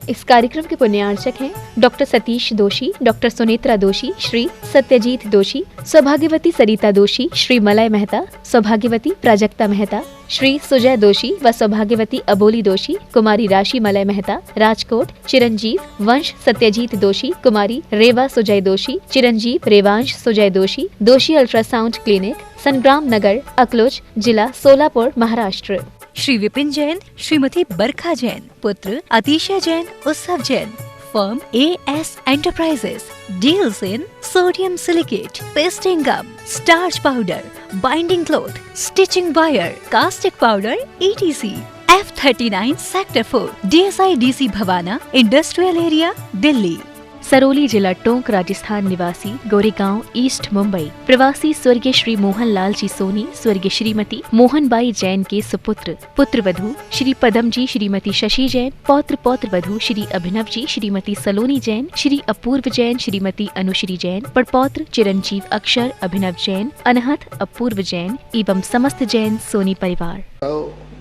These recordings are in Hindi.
इस कार्यक्रम के पुण्यार्चक हैं डॉक्टर सतीश दोषी, डॉक्टर सुनेत्रा दोषी, श्री सत्यजीत दोषी, सौभाग्यवती सरिता दोषी, श्री मलय मेहता, सौभाग्यवती प्राजक्ता मेहता, श्री सुजय दोषी व सौभाग्यवती अबोली दोषी, कुमारी राशि मलय मेहता, राजकोट, चिरंजीव वंश सत्यजीत दोषी, कुमारी रेवा सुजय दोषी, चिरंजीव रेवांश सुजय दोषी, दोषी अल्ट्रासाउंड क्लिनिक, संग्राम नगर, अकलोज, जिला सोलापुर, महाराष्ट्र। श्री विपिन जैन, श्रीमती बरखा जैन, पुत्र अतिशय जैन, उत्सव Jain. Firm AS Enterprises deals in sodium silicate, pasting gum, starch powder, binding cloth, stitching wire, caustic powder, etc. F39 Sector 4, DSI DC Bawana, Industrial Area, Delhi. Sarauli जिला टोंक, राजस्थान निवासी, गोरेगांव, ईस्ट मुंबई, प्रवासी स्वर्गीय श्री मोहन लाल जी सोनी, स्वर्गीय श्रीमती मोहनबाई जैन के सुपुत्र, पुत्र वधू श्री पदम जी, श्रीमती शशि जैन, पौत्र पौत्र वधू श्री अभिनव जी, श्रीमती सलोनी जैन, श्री अपूर्व जैन, श्रीमती अनुश्री जैन, पड़पौत्र चिरंजीव अक्षर अभिनव जैन, अनहत अपूर्व जैन एवं समस्त जैन सोनी परिवार।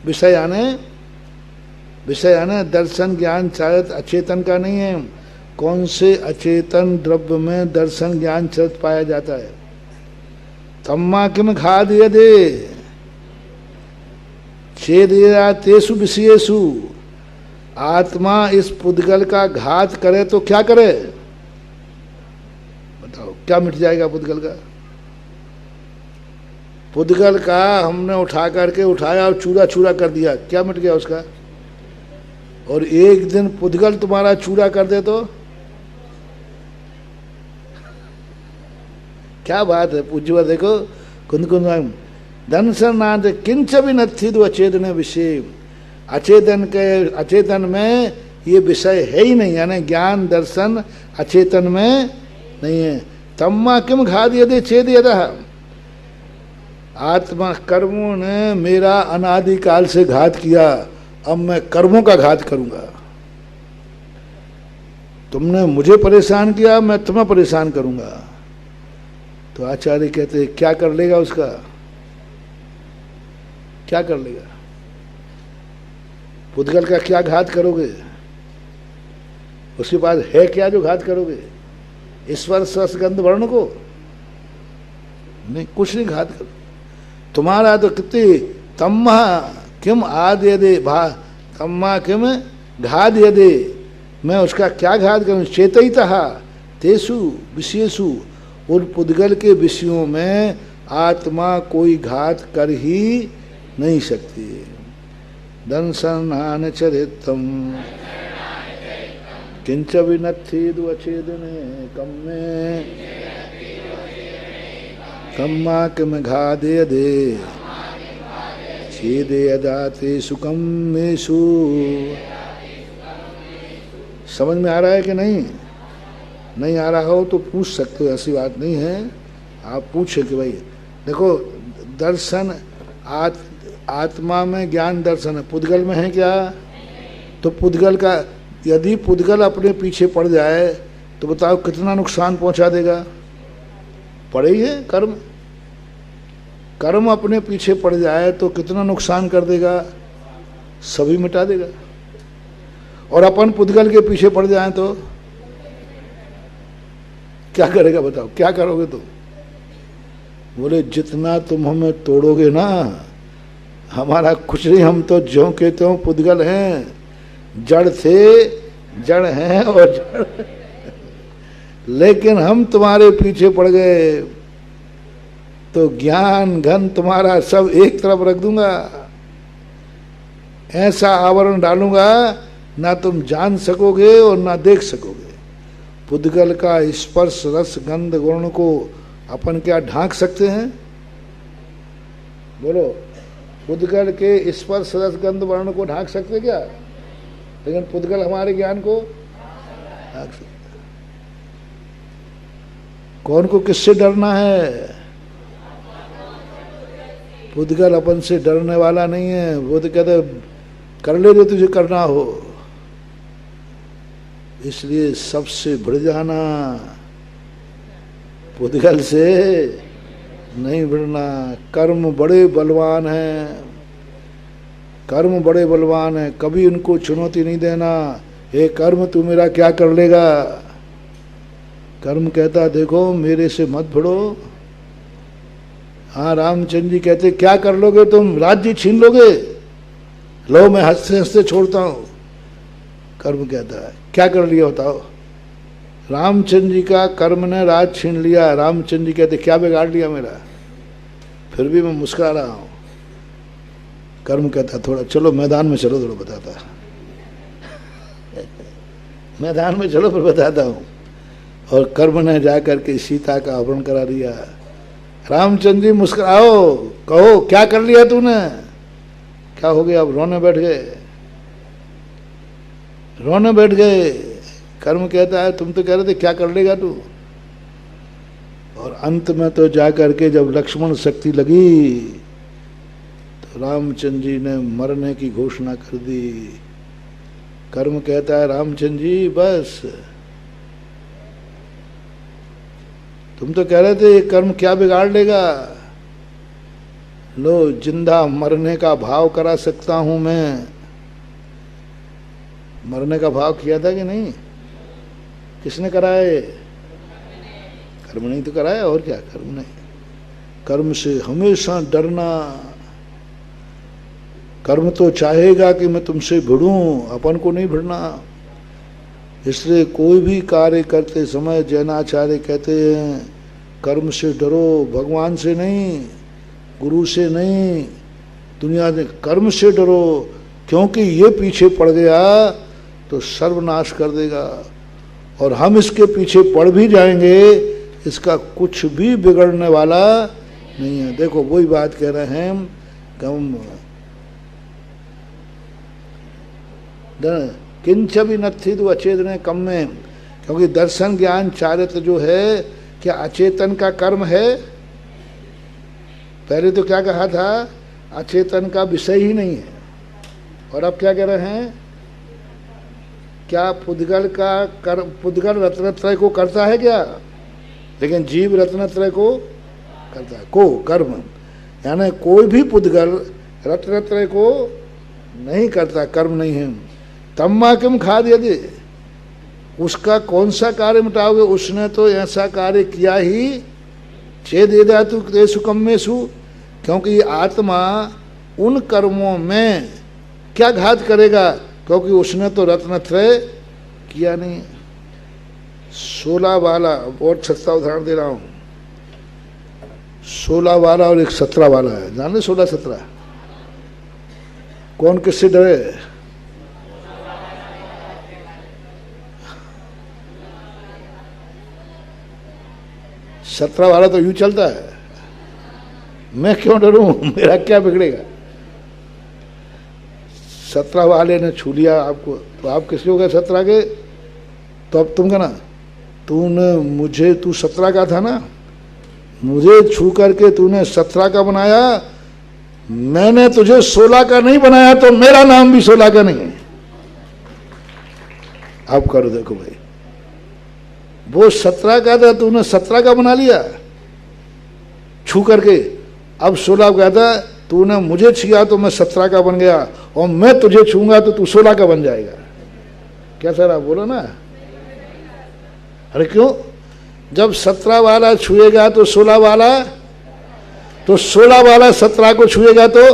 विषय आने दर्शन ज्ञान चरित अचेतन का नहीं है। कौन से अचेतन द्रव्य में दर्शन ज्ञान चरित पाया जाता है? तम्मा किम खाद यदे छेदया तेसु विषयेषु। आत्मा इस पुद्गल का घात करे तो क्या करे? बताओ, क्या मिट जाएगा पुद्गल का? पुद्गल का हमने उठा करके उठाया और चूरा चूरा कर दिया, क्या मिट गया उसका? और एक दिन पुद्गल तुम्हारा चूरा कर दे तो क्या बात है? पूज्यवर देखो, कुंद दंसनाथ किंच भी नथी तो अचेतन विषय। अचेतन में ये विषय है ही नहीं, यानी ज्ञान दर्शन अचेतन में नहीं है। तम्मा किम घात यदि छेद यदा। आत्मा कर्मों ने मेरा अनादिकाल से घात किया, अब मैं कर्मों का घात करूंगा। तुमने मुझे परेशान किया, मैं तुम्हें परेशान करूंगा। तो आचार्य कहते क्या कर लेगा उसका? क्या कर लेगा? पुद्गल का क्या घात करोगे? उसके पास है क्या जो घात करोगे? ईश्वर रस गंध वर्ण को नहीं, कुछ नहीं घात करो। तुम्हारा तो कितनी तम्मा किम आद यदे भा तम्मा किम घात यदे, मैं उसका क्या घात करूं? चेतयितः तेसु विषयेषु, उन पुद्गल के विषयों में आत्मा कोई घात कर ही नहीं सकती। दंसनान चरितम किंच विनत्थेदु अछेदने कम्मे कम्मा किम घादे दे छेदे अदाते सुकम्मेषु। समझ में आ रहा है कि नहीं? नहीं आ रहा हो तो पूछ सकते हो, ऐसी बात नहीं है। आप पूछे कि भाई देखो, दर्शन आत्मा में ज्ञान दर्शन है, पुद्गल में है क्या? तो पुद्गल का यदि पुद्गल अपने पीछे पड़ जाए तो बताओ कितना नुकसान पहुंचा देगा? पड़े ही है कर्म। कर्म अपने पीछे पड़ जाए तो कितना नुकसान कर देगा? सभी मिटा देगा। और अपन पुद्गल के पीछे पड़ जाए तो क्या करेगा? बताओ, क्या करोगे तुम? बोले जितना तुम हमें तोड़ोगे ना, हमारा कुछ नहीं, हम तो ज्यों के त्यों पुद्गल हैं, जड़ थे जड़ हैं और जड़ लेकिन हम तुम्हारे पीछे पड़ गए तो ज्ञान घन तुम्हारा सब एक तरफ रख दूंगा, ऐसा आवरण डालूंगा ना तुम जान सकोगे और ना देख सकोगे। पुद्गल का स्पर्श रस गंध गुण को अपन क्या ढांक सकते हैं? बोलो, पुद्गल के स्पर्श रस गंध वर्ण को ढांक सकते क्या? लेकिन पुद्गल हमारे ज्ञान को ढांक सकते। कौन को किससे डरना है? पुद्गल अपन से डरने वाला नहीं है। वो तो कहते कर ले जो तुझे करना हो। इसलिए सबसे भिड़ जाना, पुद्गल से नहीं भिड़ना। कर्म बड़े बलवान हैं, कर्म बड़े बलवान हैं, कभी इनको चुनौती नहीं देना। हे कर्म तू मेरा क्या कर लेगा? कर्म कहता देखो मेरे से मत भिड़ो। हाँ, रामचंद्र जी कहते क्या कर लोगे तुम? राज्य छीन लोगे? लो मैं हंसते हंसते छोड़ता हूं। कर्म कहता है क्या कर लिया बताओ? रामचंद्र जी का कर्म ने राज छीन लिया। रामचंद्र जी कहते क्या बिगाड़ लिया मेरा? फिर भी मैं मुस्कुरा रहा हूं। कर्म कहता थोड़ा चलो मैदान में चलो, थोड़ा बताता मैदान में चलो फिर बताता हूं। और कर्म ने जाकर के सीता का अपहरण करा दिया। रामचंद्र जी मुस्कुराओ, कहो क्या कर लिया तूने? क्या हो गया? अब रोने बैठ गए, रोने बैठ गए। कर्म कहता है तुम तो कह रहे थे क्या कर लेगा तू? और अंत में तो जाकर के जब लक्ष्मण शक्ति लगी तो रामचंद्र जी ने मरने की घोषणा कर दी। कर्म कहता है रामचंद्र जी बस, तुम तो कह रहे थे ये कर्म क्या बिगाड़ लेगा। लो जिंदा मरने का भाव करा सकता हूं मैं। मरने का भाव किया था कि नहीं? किसने कराया? कर्म नहीं तो कराया, और क्या? कर्म नहीं। कर्म से हमेशा डरना। कर्म तो चाहेगा कि मैं तुमसे भिड़ूं, अपन को नहीं भिड़ना। इसलिए कोई भी कार्य करते समय जैनाचार्य कहते हैं कर्म से डरो, भगवान से नहीं, गुरु से नहीं, दुनिया से। कर्म से डरो, क्योंकि ये पीछे पड़ गया तो सर्वनाश कर देगा। और हम इसके पीछे पड़ भी जाएंगे, इसका कुछ भी बिगड़ने वाला नहीं है। देखो वही बात कह रहे हैं कि हम किंच भी नथी तो अचेतन कम में, क्योंकि दर्शन ज्ञान चारित्र जो है क्या अचेतन का कर्म है? पहले तो क्या कहा था? अचेतन का विषय ही नहीं है। और अब क्या कह रहे हैं? क्या पुद्गल का कर्म, पुद्गल रत्नत्रय को करता है क्या? लेकिन जीव रत्नत्रय को करता है। को कर्म यानी कोई भी पुद्गल रत्नत्रय को नहीं करता, कर्म नहीं है। तम्मा किम खाद यदि, उसका कौन सा कार्य मिटाओगे? उसने तो ऐसा कार्य किया ही छेद यदा तु तेषु कम्मेषु, क्योंकि ये आत्मा उन कर्मों में क्या घात करेगा? क्योंकि उसने तो रत्नत्रय किया नहीं। 16 वाला और 6 उदाहरण दे रहा हूं। 16 वाला और एक 17 वाला है, जाने 16-17 कौन किससे डरे? 17 वाला तो यूं चलता है, मैं क्यों डरूं, मेरा क्या बिगड़ेगा। 17 वाले ने छू लिया आपको, तो आप किसके हो गए 17 के? तो अब तुम कहना तूने मुझे, तू 17 का था ना, मुझे छू करके तूने 17 का बनाया, मैंने तुझे 16 का नहीं बनाया, तो मेरा नाम भी 16 का नहीं है। आप करो देखो भाई, वो 17 का था, तूने 17 का बना लिया छू करके। अब 16 का था, तूने मुझे छुआ तो मैं 17 का बन गया, और मैं तुझे छूंगा तो तू 16 का बन जाएगा। क्या सर आप बोलो ना? अरे क्यों? जब 17 वाला छुएगा तो 16 वाला, तो 16 वाला 17 को छुएगा तो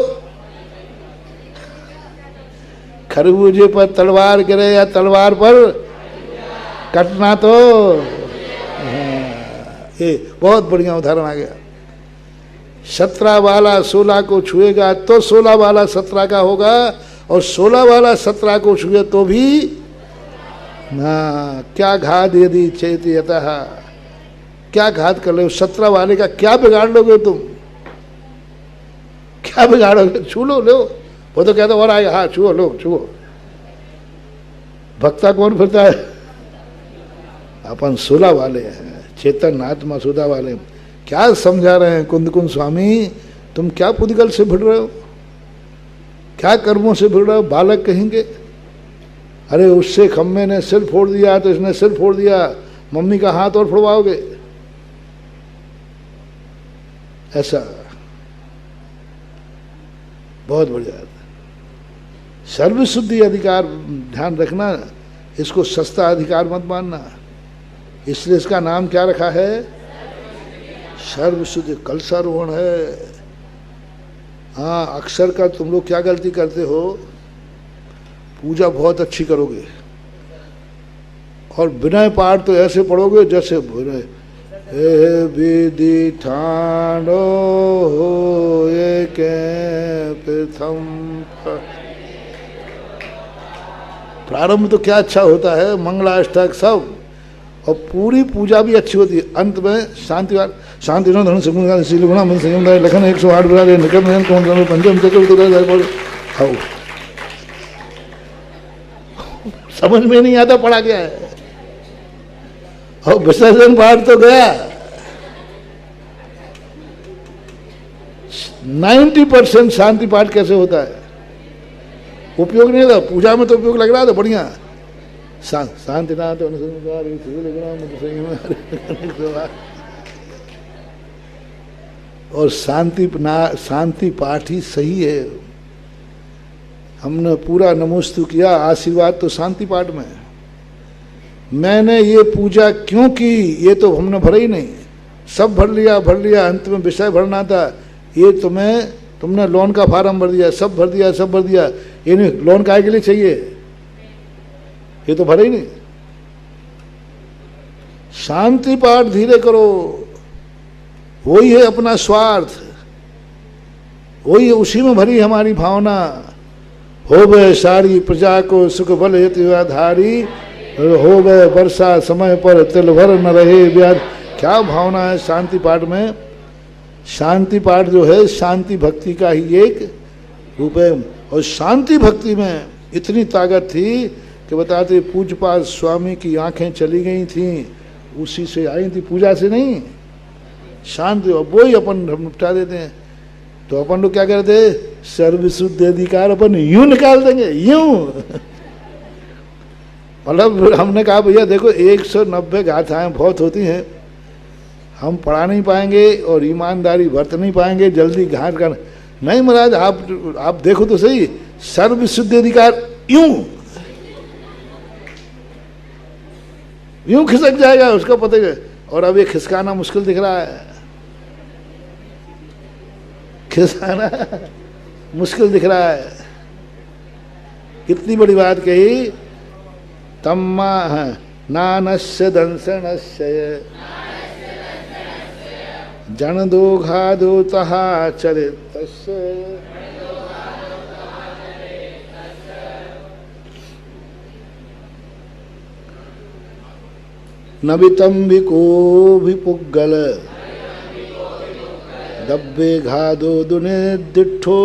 खरबूजे पर तलवार गिरे या तलवार पर कटना। तो ये बहुत बढ़िया उदाहरण आ गया। 17 वाला 16 को छुएगा तो 16 वाला 17 का होगा, और 16 वाला 17 को छुए तो भी ना। क्या घात यदि चेत यतः, क्या घात कर लो 17 वाले का, क्या बिगाड़ लोगे तुम? क्या बिगाड़ोगे? छू लो, लो। वो तो कहता और आएगा, हाँ छुओ, लो छुओ। भक्ता कौन फिरता है? अपन 16 वाले हैं, चेतन आत्मा 16 वाले। क्या समझा रहे हैं कुंद स्वामी? तुम क्या पुद्गल से भिड़ रहे हो? क्या कर्मों से भिड़ रहे हो? बालक कहेंगे। अरे उससे खम्मे ने सिर फोड़ दिया तो इसने सिर फोड़ दिया, मम्मी का हाथ और फोड़वाओगे? ऐसा बहुत बढ़िया। सर्वशुद्धि अधिकार ध्यान रखना, इसको सस्ता अधिकार मत मानना। इसलिए इसका नाम क्या रखा है? सर्वशुद्ध कलशारोहण है। हाँ, अक्सर का तुम लोग क्या गलती करते हो, पूजा बहुत अच्छी करोगे और विनय पाठ तो ऐसे पढ़ोगे जैसे विनय हे विधि ठानो हो ये के प्रथम। प्रारंभ तो क्या अच्छा होता है, मंगलाष्टक सब, और पूरी पूजा भी अच्छी होती है। अंत में शांतिवाद शांति धन शील गुणा मन संयम लखन 108 बराबर निकम कौन पंचम चक्र समझ में नहीं आता पढ़ा गया है। और विसर्जन पाठ तो गया 90% शांति पाठ कैसे होता है, उपयोग नहीं था। पूजा में तो उपयोग लग रहा था बढ़िया, शांति ना तो और शांति पाठ ही सही है। हमने पूरा नमोस्तु किया, आशीर्वाद तो शांति पाठ में। मैंने ये पूजा क्यों की, ये तो हमने भरा ही नहीं, सब भर लिया, अंत में विषय भरना था। ये तुमने लोन का फार्म भर दिया, सब भर दिया। ये नहीं, लोन काय के लिए चाहिए, ये तो भरा ही नहीं। शांति पाठ धीरे करो, वही है अपना स्वार्थ, वही है, उसी में भरी हमारी भावना। हो गए सारी प्रजा को सुख बल हेतु आधारी, हो गए वर्षा समय पर तिल भर न रहे ब्याज। क्या भावना है शांति पाठ में। शांति पाठ जो है शांति भक्ति का ही एक रूप है। और शांति भक्ति में इतनी ताकत थी कि बताते पूज्यपाद स्वामी की आंखें चली गई थीं, उसी से आई थी, पूजा से नहीं, शांति। और वो ही अपन निपटा देते हैं। तो अपन लोग क्या करते, सर्वशुद्ध अधिकार अपन यूं निकाल देंगे, यूं। मतलब हमने कहा भैया देखो 190 गाथाएं बहुत होती हैं, हम पढ़ा नहीं पाएंगे और ईमानदारी बरत नहीं पाएंगे, जल्दी घाट कर नहीं। महाराज आप देखो तो सही, सर्वशुद्ध अधिकार यूं खिसक जाएगा, उसका पता है। और अब ये खिसकाना मुश्किल दिख रहा है, खिसकाना मुश्किल दिख रहा है। कितनी बड़ी बात कही, तम्मा नानस्य दंसनस्य जन दो घादो तहा चरितस्य नबितंबिको विपुगल दब्बे घादो दुने दिठो।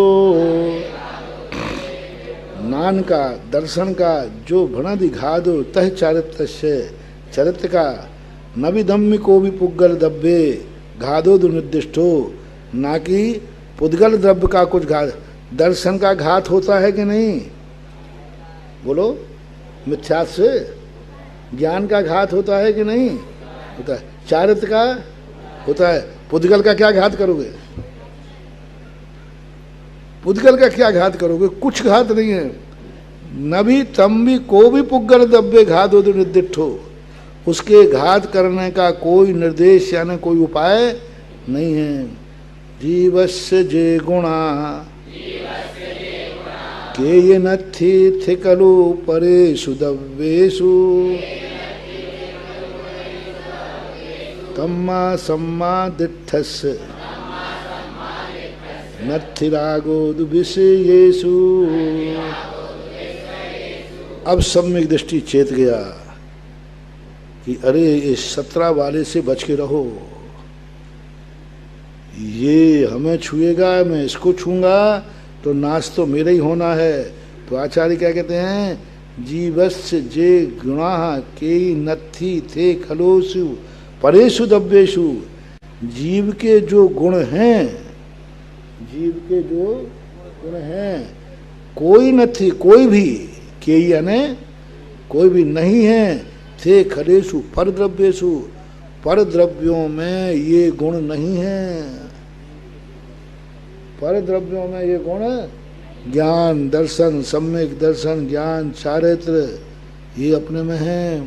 नान का दर्शन का जो भणदि घादो तह चारित्र से चरित्र का नबिदम्मी को भी पुगल दब्बे घादो दुनिर्दिष्टो। ना कि पुद्गल द्रव्य का कुछ घात, दर्शन का घात होता है कि नहीं, बोलो। मिथ्या से ज्ञान का घात होता है कि नहीं होता है, चारित्र का होता है। पुद्गल का क्या घात करोगे, पुद्गल का क्या घात करोगे, कुछ घात नहीं है। नभी तंबी को भी पुग्गल दब्बे घात हो तो निर्दिष्टो, उसके घात करने का कोई निर्देश यानी कोई उपाय नहीं है। जीवस्य जे गुणा के ये नथि थिकलु परेषु दव्येषु तम्मा सम्मा दिठस्य नथि रागो दुविषयेषु। अब सम्यक दृष्टि चेत गया कि अरे इस 17 वाले से बच के रहो, ये हमें छुएगा, मैं इसको छूंगा तो नाश तो मेरा ही होना है। तो आचार्य क्या कहते हैं, जीवस्य जे गुणा के नथि थे खलोसु परेषु दब्येषु। जीव के जो गुण हैं, जीव के जो गुण हैं, कोई नथि, कोई भी, के यानी कोई भी नहीं है, थे खलेषु पर द्रव्येषु, पर द्रव्यों में ये गुण नहीं है। पर द्रव्यों में ये गुण ज्ञान दर्शन, सम्यक दर्शन, ज्ञान, चारित्र, ये अपने में है।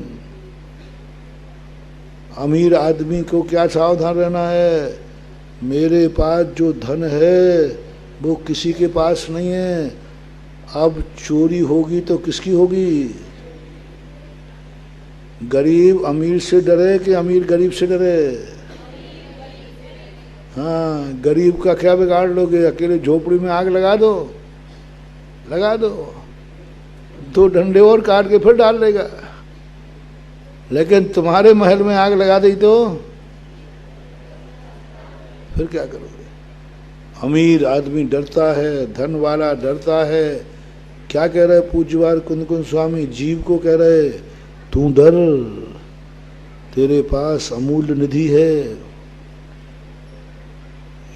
अमीर आदमी को क्या सावधान रहना है, मेरे पास जो धन है वो किसी के पास नहीं है, अब चोरी होगी तो किसकी होगी। गरीब अमीर से डरे कि अमीर गरीब से डरे। हाँ, गरीब का क्या बिगाड़ लोगे, अकेले झोपड़ी में आग लगा दो, लगा दो, 2 डंडे और काट के फिर डाल देगा। लेकिन तुम्हारे महल में आग लगा दी तो फिर क्या करोगे। अमीर आदमी डरता है, धन वाला डरता है। क्या कह रहे पूज्यवार कुंद कुंद स्वामी, जीव को कह रहे तू डर, तेरे पास अमूल्य निधि है।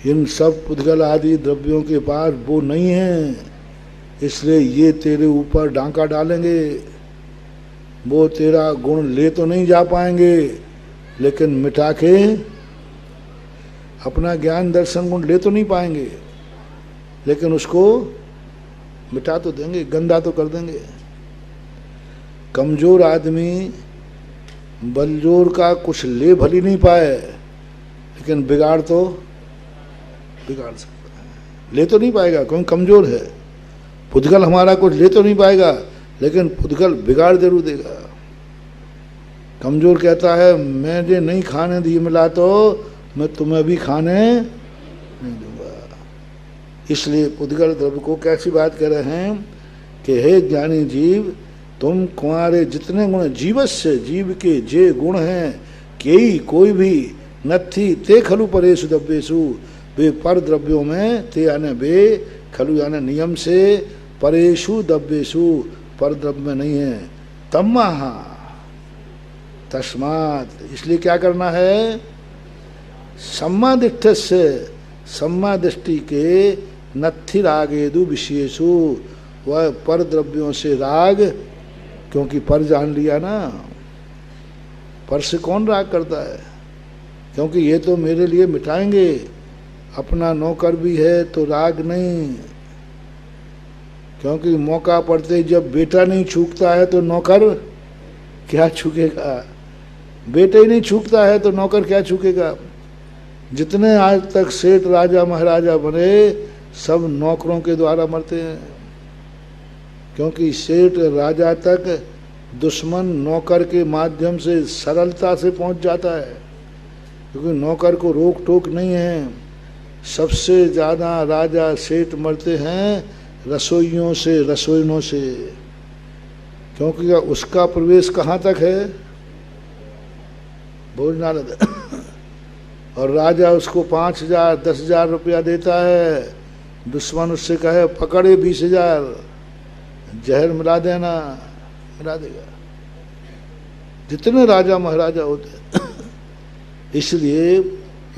इन सब पुद्गल आदि द्रव्यों के पास वो नहीं है, इसलिए ये तेरे ऊपर डांका डालेंगे। वो तेरा गुण ले तो नहीं जा पाएंगे, लेकिन मिटा के अपना ज्ञान दर्शन गुण ले तो नहीं पाएंगे, लेकिन उसको मिटा तो देंगे, गंदा तो कर देंगे। कमजोर आदमी बलजोर का कुछ ले भली नहीं पाए, लेकिन बिगाड़ तो बिगाड़ सकता है। ले तो नहीं पाएगा क्योंकि कमजोर है। पुद्गल हमारा कुछ ले तो नहीं पाएगा, लेकिन पुद्गल बिगाड़ जरूर देगा। कमजोर कहता है मैं जो नहीं खाने दिए मिला तो मैं तुम्हें भी खाने नहीं दूंगा। इसलिए पुद्गल द्रव्य को कैसी बात कर रहे हैं कि हे ज्ञानी जीव, तुम तुम्हारे जितने गुण जीवस्य, जीव के जे गुण हैं, केई कोई भी नथी ते खलु परेशु द्रव्येषु, वे पर द्रव्यों में ते यानी वे, खलु यानी नियम से, परेशु द्रव्येषु पर द्रव्य में नहीं है। तम्महा तस्मात्, इसलिए क्या करना है, सम्मादिष्ट से, सम्मा दृष्टि के नथि रागेदु विशेषु, वह पर द्रव्यों से राग, क्योंकि पर जान लिया ना, पर से कौन राग करता है, क्योंकि ये तो मेरे लिए मिटाएंगे, अपना नौकर भी है तो राग नहीं। क्योंकि मौका पड़ते जब बेटा नहीं छूकता है तो नौकर क्या छूकेगा, बेटे ही नहीं छूकता है तो नौकर क्या छूकेगा। जितने आज तक सेठ राजा महाराजा बने सब नौकरों के द्वारा मरते हैं, क्योंकि सेठ राजा तक दुश्मन नौकर के माध्यम से सरलता से पहुंच जाता है, क्योंकि नौकर को रोक टोक नहीं है। सबसे ज़्यादा राजा सेठ मरते हैं रसोइयों से, रसोइनों से, क्योंकि उसका प्रवेश कहाँ तक है, भोजनालय और राजा उसको 5,000 10,000 रुपया देता है, दुश्मन उससे कहे पकड़े 20,000, जहर मिला देना, मिला देगा। जितने राजा महाराजा होते इसलिए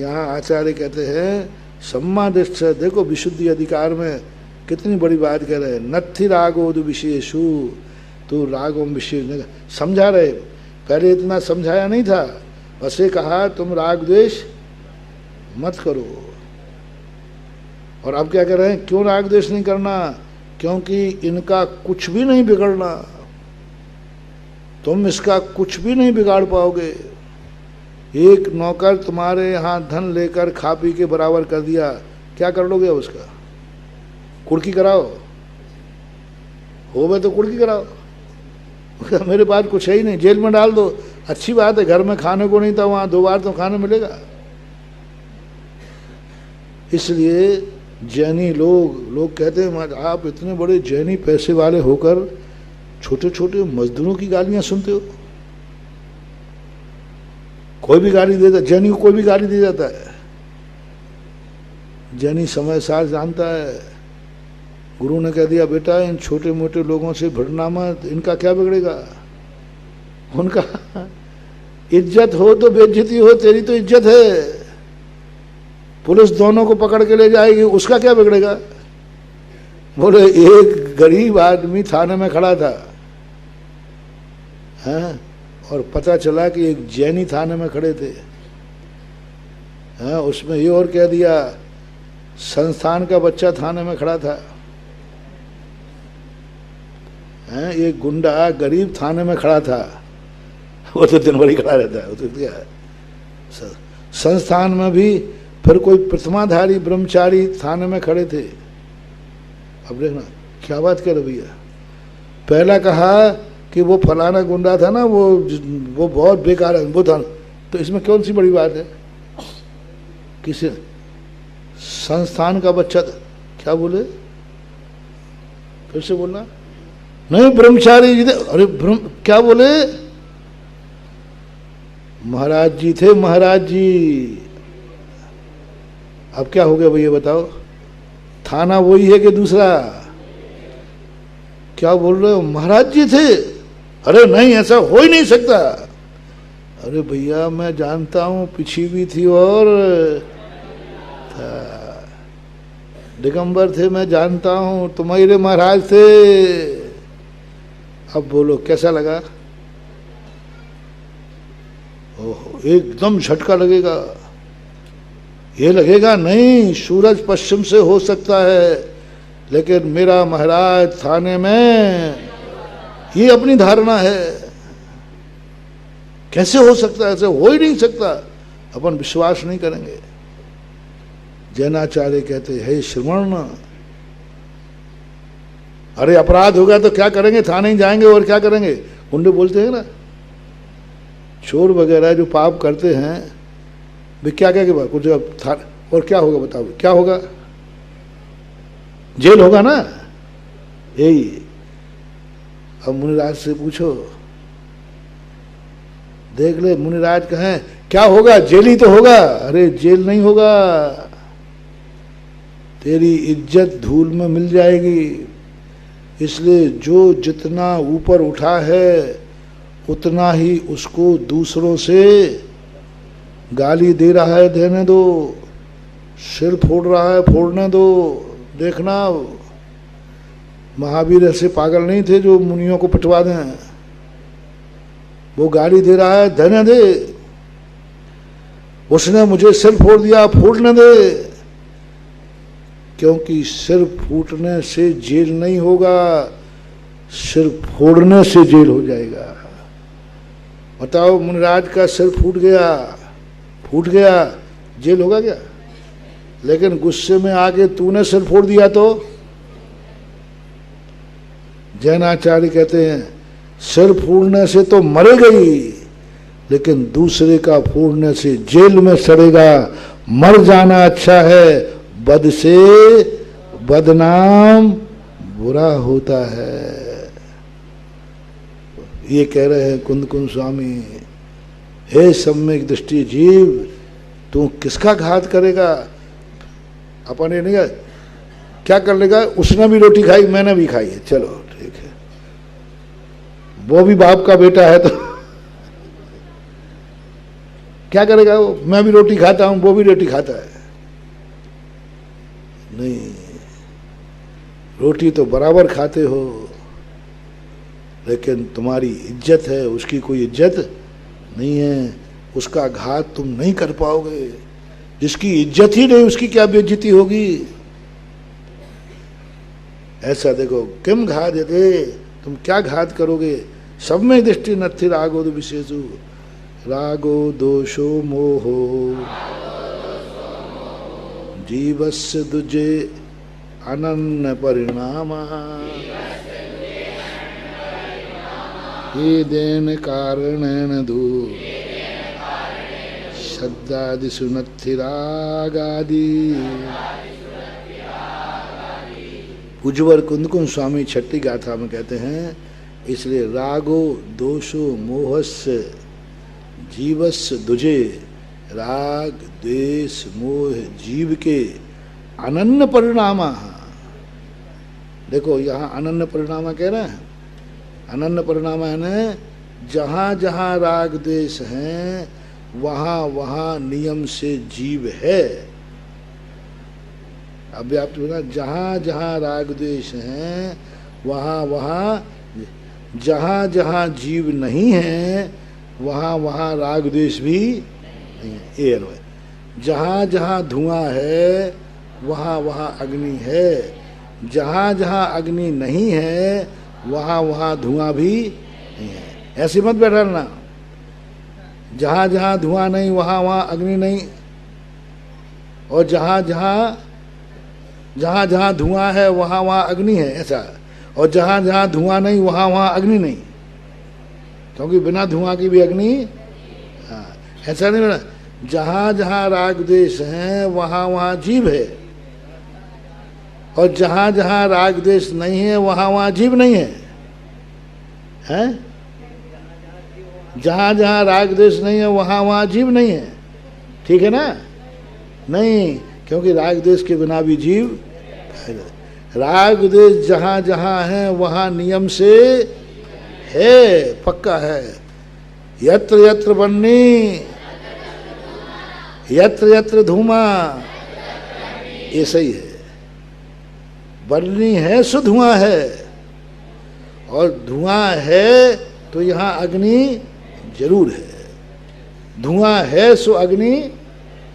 यहाँ आचार्य कहते हैं सम्मादिष्ट, देखो विशुद्धि अधिकार में कितनी बड़ी बात कह रहे हैं, नथि रागोद विशेषु, तो रागों विशेष नहीं समझा रहे। पहले इतना समझाया नहीं था, बस ये कहा तुम राग द्वेष मत करो। और अब क्या कह रहे हैं, क्यों राग द्वेष नहीं करना, क्योंकि इनका कुछ भी नहीं बिगड़ना, तुम इसका कुछ भी नहीं बिगाड़ पाओगे। एक नौकर तुम्हारे यहाँ धन लेकर खा पी के बराबर कर दिया, क्या कर लोगे उसका, कुर्की कराओ, हो गए तो कुर्की कराओ, मेरे पास कुछ है ही नहीं, जेल में डाल दो, अच्छी बात है, घर में खाने को नहीं था वहाँ 2 बार तो खाने मिलेगा। इसलिए जैनी लोग कहते हैं आप इतने बड़े जैनी पैसे वाले होकर छोटे छोटे मजदूरों की गालियां सुनते हो। कोई भी गाली देता, जैनी को कोई भी गाली दे जाता है। जैनी समय सार जानता है, गुरु ने कह दिया बेटा इन छोटे मोटे लोगों से भिड़ना मत, इनका क्या बिगड़ेगा, उनका इज्जत हो तो बेइज्जती हो, तेरी तो इज्जत है, पुलिस दोनों को पकड़ के ले जाएगी, उसका क्या बिगड़ेगा। बोले एक गरीब आदमी थाने में खड़ा था, हैं, और पता चला कि एक जैनी थाने में खड़े थे, हैं, उसमें ये और कह दिया संस्थान का बच्चा थाने में खड़ा था, हैं, एक गुंडा गरीब थाने में खड़ा था, वो तो दिन भर ही खड़ा रहता है, वो तो क्या है। संस्थान में भी फिर कोई प्रथमाधारी ब्रह्मचारी थाने में खड़े थे। अब देखना क्या बात कर भैया, पहला कहा कि वो फलाना गुंडा था ना, वो बहुत बेकार है, वो था, तो इसमें कौन सी बड़ी बात है। किसी संस्थान का बच्चा था, क्या बोले, फिर से बोलना, नहीं ब्रह्मचारी जी थे, अरे क्या बोले, महाराज जी थे, महाराज जी। अब क्या हो गया भैया बताओ, थाना वही है कि दूसरा, क्या बोल रहे हो, महाराज जी थे, अरे नहीं ऐसा हो ही नहीं सकता। अरे भैया मैं जानता हूं, पीछी भी थी और था, दिगंबर थे, मैं जानता हूं, तुम्हारे महाराज थे। अब बोलो कैसा लगा, ओहो एकदम झटका लगेगा, ये लगेगा नहीं सूरज पश्चिम से हो सकता है, लेकिन मेरा महाराज थाने में, ये अपनी धारणा है, कैसे हो सकता है, ऐसे हो ही नहीं सकता, अपन विश्वास नहीं करेंगे। जैनाचार्य कहते हे श्रवण, अरे अपराध होगा तो क्या करेंगे, थाने ही जाएंगे और क्या करेंगे। गुंडे बोलते हैं ना, चोर वगैरह जो पाप करते हैं वे क्या क्या के बाद कुछ और क्या होगा बताओ, क्या होगा, जेल होगा ना, यही। अब मुनिराज से पूछो, देख ले, मुनिराज कहें क्या होगा, जेल ही तो होगा। अरे जेल नहीं होगा, तेरी इज्जत धूल में मिल जाएगी। इसलिए जो जितना ऊपर उठा है उतना ही उसको दूसरों से गाली दे रहा है, देने दो, सिर फोड़ रहा है, फोड़ने दो। देखना महावीर ऐसे पागल नहीं थे जो मुनियों को पिटवा दें, वो गाली दे रहा है, देने दे, उसने मुझे सिर फोड़ दिया, फोड़ने दे, क्योंकि सिर फूटने से जेल नहीं होगा, सिर फोड़ने से जेल हो जाएगा। बताओ मुनिराज का सिर फूट गया, जेल होगा क्या। लेकिन गुस्से में आके तूने सिर फोड़ दिया तो। जैनाचार्य कहते हैं सिर फोड़ने से तो मरेगी, लेकिन दूसरे का फोड़ने से जेल में सड़ेगा। मर जाना अच्छा है, बद से बदनाम बुरा होता है। ये कह रहे हैं कुंदकुंद स्वामी, हे सम्यक दृष्टि जीव, तू किसका घात करेगा। अपन ये नहीं कहा, क्या कर लेगा, उसने भी रोटी खाई, मैंने भी खाई है, चलो ठीक है, वो भी बाप का बेटा है तो क्या करेगा वो, मैं भी रोटी खाता हूं, वो भी रोटी खाता है। नहीं, रोटी तो बराबर खाते हो, लेकिन तुम्हारी इज्जत है, उसकी कोई इज्जत नहीं है, उसका घात तुम नहीं कर पाओगे। जिसकी इज्जत ही नहीं उसकी क्या बेइज्जती होगी। ऐसा देखो, किम घात दे, तुम क्या घात करोगे। सब में दृष्टि नथि रागो विशेषु, रागो दोषो मोहो जीवस्य दुजे अनन्य परिणामा, ये देन कारणेन दू शब्दादिषु नथि रागादि। पूज्यवर कुंदकुंद स्वामी छठी गाथा में कहते हैं, इसलिए रागो दोषो मोहस्य जीवस्य दुजे, राग द्वेष मोह जीव के अनन्य परिणाम। देखो यहाँ अनन्य परिणाम कह रहे हैं, अनन्य परिणाम है जहाँ जहाँ राग द्वेष हैं वहाँ वहाँ नियम से जीव है। अब आप बोला जहाँ जहाँ राग द्वेष हैं वहाँ वहाँ, जहाँ जहाँ जीव नहीं है वहाँ वहाँ राग द्वेष भी नहीं है। ये है, जहाँ जहाँ धुआं है वहाँ वहाँ अग्नि है, जहाँ जहाँ अग्नि नहीं है वहाँ वहाँ धुआं भी नहीं है। ऐसे मत बैठना, जहाँ जहाँ धुआं नहीं वहाँ वहाँ अग्नि नहीं, और जहाँ जहाँ धुआं है वहाँ वहाँ अग्नि है, ऐसा। और जहाँ जहाँ धुआं नहीं वहाँ वहाँ अग्नि नहीं, क्योंकि बिना धुआं की भी अग्नि, हाँ ऐसा नहीं बना। जहाँ जहाँ राग द्वेष है वहाँ वहाँ जीव है, और जहाँ जहाँ राग द्वेष नहीं है वहाँ वहाँ जीव नहीं है, हैं? जहाँ जहाँ राग द्वेष नहीं है वहाँ वहाँ जीव नहीं है, ठीक है ना? नहीं, क्योंकि राग द्वेष के बिना भी जीव। राग द्वेष जहाँ जहाँ है वहाँ नियम से है, पक्का है। यत्र यत्र बन्नी यत्र यत्र धूमा, ये सही है। बन्नी है सो धुआं है, और धुआं है तो यहाँ अग्नि जरूर है। धुआं है सो अग्नि,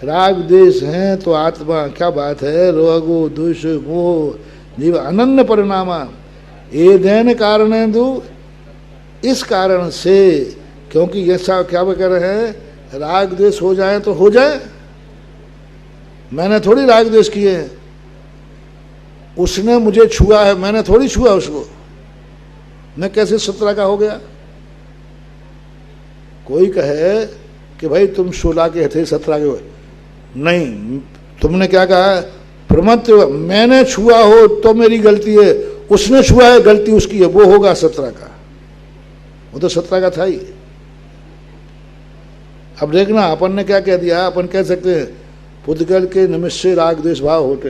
राग द्वेष है तो आत्मा। क्या बात है। रोगो दोष मोह जीव अनन्य परिणामा एदेन कारणेंदु, इस कारण से, क्योंकि ऐसा क्या कह रहे हैं, राग द्वेष हो जाए तो हो जाए। मैंने थोड़ी राग द्वेष किए, उसने मुझे छुआ है, मैंने थोड़ी छुआ उसको। मैं कैसे 17 का हो गया? कोई कहे कि भाई तुम 16 के थे 17 के हुए, नहीं, तुमने क्या कहा, प्रमत्त मैंने छुआ हो तो मेरी गलती है, उसने छुआ है गलती उसकी है, वो होगा 17 का। वो तो 17 का था ही। अब देखना अपन ने क्या कह दिया। अपन कह सकते हैं पुद्गल के निमित्त से राग द्वेष भाव होते